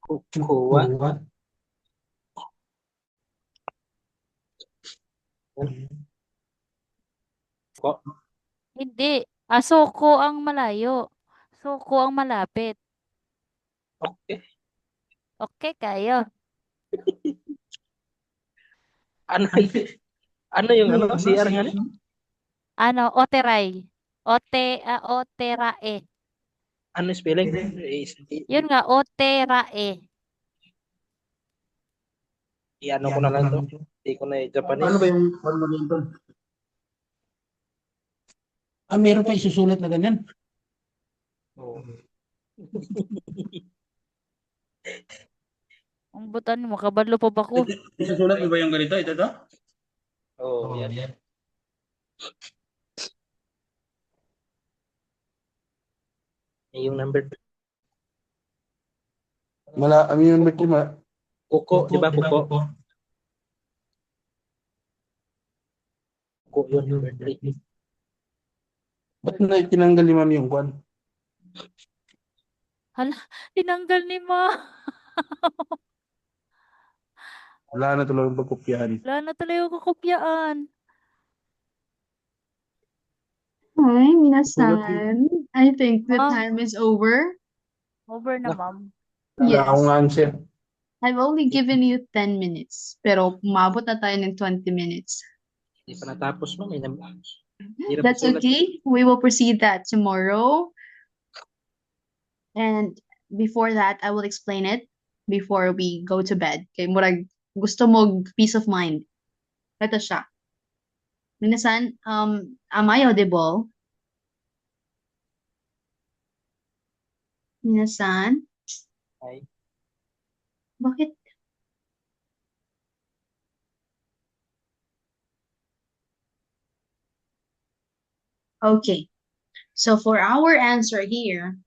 Kukuha. Ko. Hindi. Asoko ang malayo. Soko ang malapit. Okay. Okay kayo. Ano, ano yung ano? CR nga? Ano, oteray. Oterae. Ano spelling? Yun nga, oterae. I-ano ko na lang to. Hindi ko na i-Japanese. Ano ba yung ano dito? Meron pa isusulat na ganyan. Oh. Ang butan mo, kabalo pa ba ko? Isusulat mo ba yung ganito? Ito to? Oh, yan. Yung number 2. Yung number 3, Kuko, di ba? Kuko. Kuko yun, number 3. ba't na tinanggal ni ma'am yung kwan? Tinanggal ni ma. Wala na tuloy yung pagkopyahan. Wala na talaga yung kakopyaan. hi, minasan. I think the Ma'am. time is over. Over na, ma'am. Wala Yes. akong answer. I've only given you 10 minutes, pero umabot na tayo ng 20 minutes. Hindi pa natapos, ma'am. That's okay. We will proceed that tomorrow. And before that, I will explain it before we go to bed. Okay, murag gusto mo peace of mind. Ito siya. Minasan, am I audible? Minasan? Hi. Bakit? Okay. So for our answer here,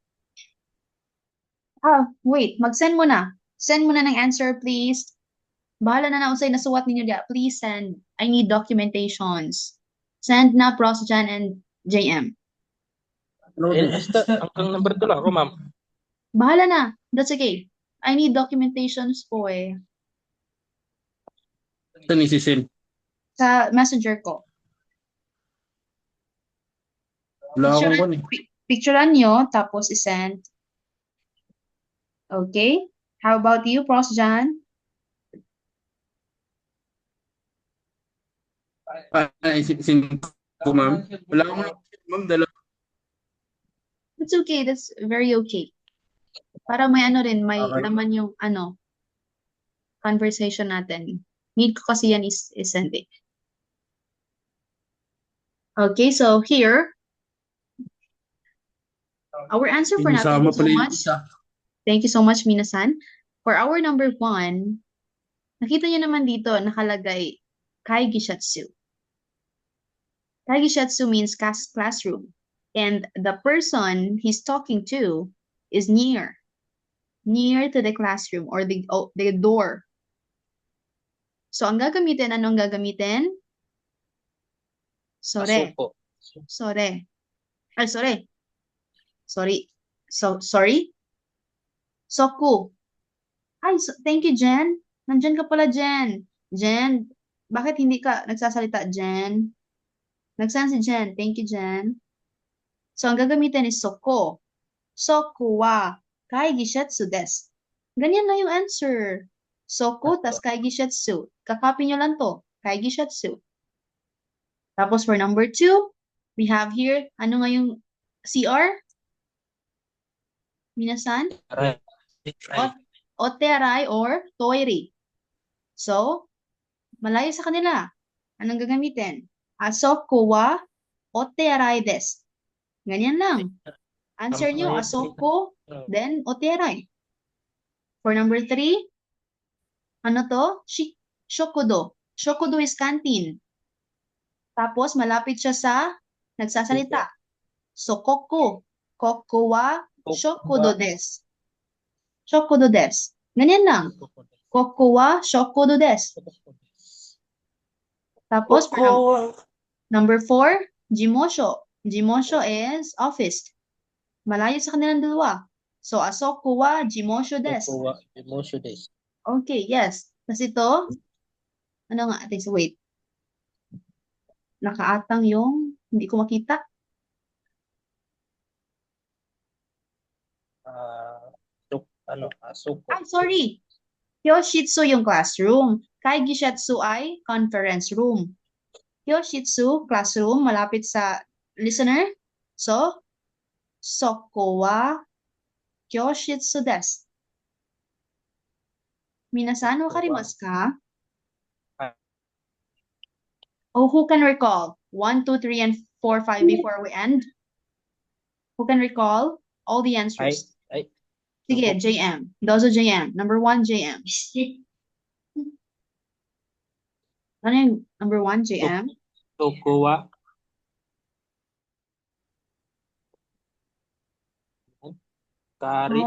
wait, mag-send mo na. Send mo na ng answer, please. Bahala na na usay nasuwat ninyo diya. Please send. I need documentations. Send na Pros Jan and JM. Basta, hanggang number 2 lang ako, ma'am. Bahala na. That's okay. I need documentations po eh. Saan isi-send? Sa messenger ko. Wala akong kwan eh. Picturean nyo, tapos isend. Okay? How about you, Pros Jan? Isin ko, ma'am. Wala akong ma'am, dalawa. That's okay. That's very okay. Para may ano rin, may Okay. laman yung ano, conversation natin. Need ko kasi yan is-send it. Okay, so here, our answer for now, thank Inisama you so pala yung much. isa. Thank you so much, Minasan. For our number 1, nakita niyo naman dito, nakalagay, Kai Gishatsu. Kai Gishatsu means classroom. And the person he's talking to is near. near to the classroom or the door. So, ang gagamitin, anong gagamitin? Sore. Asuko. Sore. Ay, sorry. Sorry? Soku. Ay, thank you, Jen. Nandyan ka pala, Jen. Jen, bakit hindi ka nagsasalita, Jen? Nagsan si Jen. Thank you, Jen. So, ang gagamitin is soko. Soku wa kai gishetsu desu. Ganyan na yung answer. Soku tas kai gishetsu. Kakopy nyo lang to. Kai gishetsu. Tapos for number 2, we have here, ano nga yung CR? Minasan? Aray. Otearai or toiri. So, malayo sa kanila. Anong gagamitin? Asoko wa otearai desu. Ganyan lang. Answer nyo, asoko, then otearai. For number 3, ano to? Shokudo. Shokudo is canteen. Tapos, malapit siya sa nagsasalita. So, koku. Koku wa shokudo desu. Shokudo desu. Ganyan lang. Koku wa shokudo desu. Tapos, for number 4, jimosho. Jimosho is office. Malayo sa kanilang dalawa. So, asoko wa jimosho desu. Emotion desu. Okay, yes. Kasi ito, ano nga, wait. Nakaatang yung, hindi ko makita. Asuko. Ay, sorry. Kyoshitsu yung classroom. Kai gishetsu ay conference room. Kyoshitsu, classroom, malapit sa listener. So, soko wa kyoshitsu desu. Minasan, wakarimasu ka? Oh, who can recall? 1, 2, 3, and 4, 5 before we end? Who can recall all the answers? Sige, JM. Those are JM. Number 1, JM. Ano yung number 1, JM? Asuko wa kari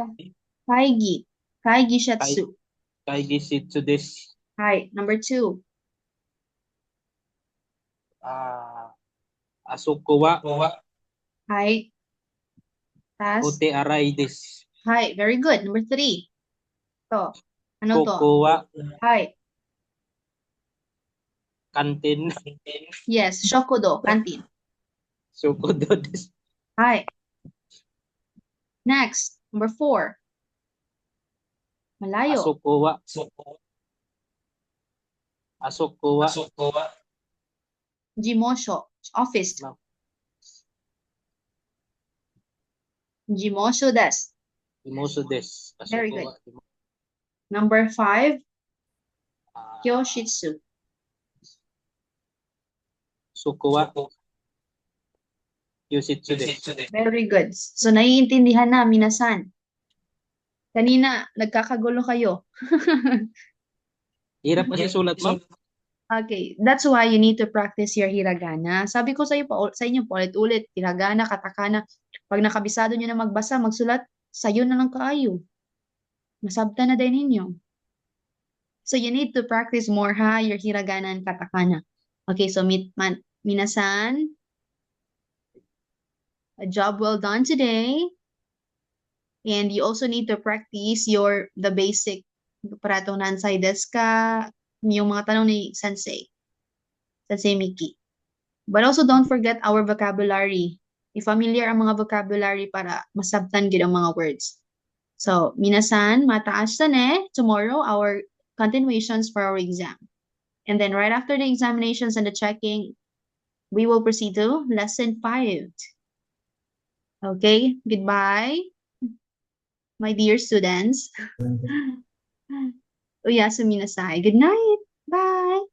Kaigi. Kaigi shetsu. kai gisitsu desu. Hi. Number 2. Asuko wa Hi. Tas. otearai desu. Hi. Very good. Number 3. To. Ano to? Koko wa Hi. kantin. Yes. Shokudo. Canteen. Sukodo desu. Hi. Next. Number 4. Malayo. Asuko wa Jimosho. Office. No. Jimosho desu. Emotion desu. Very Asuko good. wa Number 5. Kyoshitsu. Suko wa yositsu desu. Very good. So, naiintindihan na, minasan. Kanina, nagkakagulo kayo. Hirap kasi sulat, ma'am. Okay, that's why you need to practice your hiragana. Sabi ko sa inyo po, ulit-ulit, hiragana, katakana. Pag nakabisado nyo na magbasa, magsulat, sayo na lang kaayo. Masabta na din ninyo. So you need to practice more ha, your hiragana and katakana. Okay, so minasan, a job well done today. And you also need to practice the basic paratong nansay desu ka, yung mga tanong ni Sensei Miki. But also don't forget our vocabulary. I-familiar ang mga vocabulary para masabtan gid ang mga words. So, minasan, mataas na ne. Tomorrow, our continuations for our exam. And then right after the examinations and the checking, we will proceed to lesson 5. Okay, goodbye, my dear students. Uyasu minasai. Good night. Bye.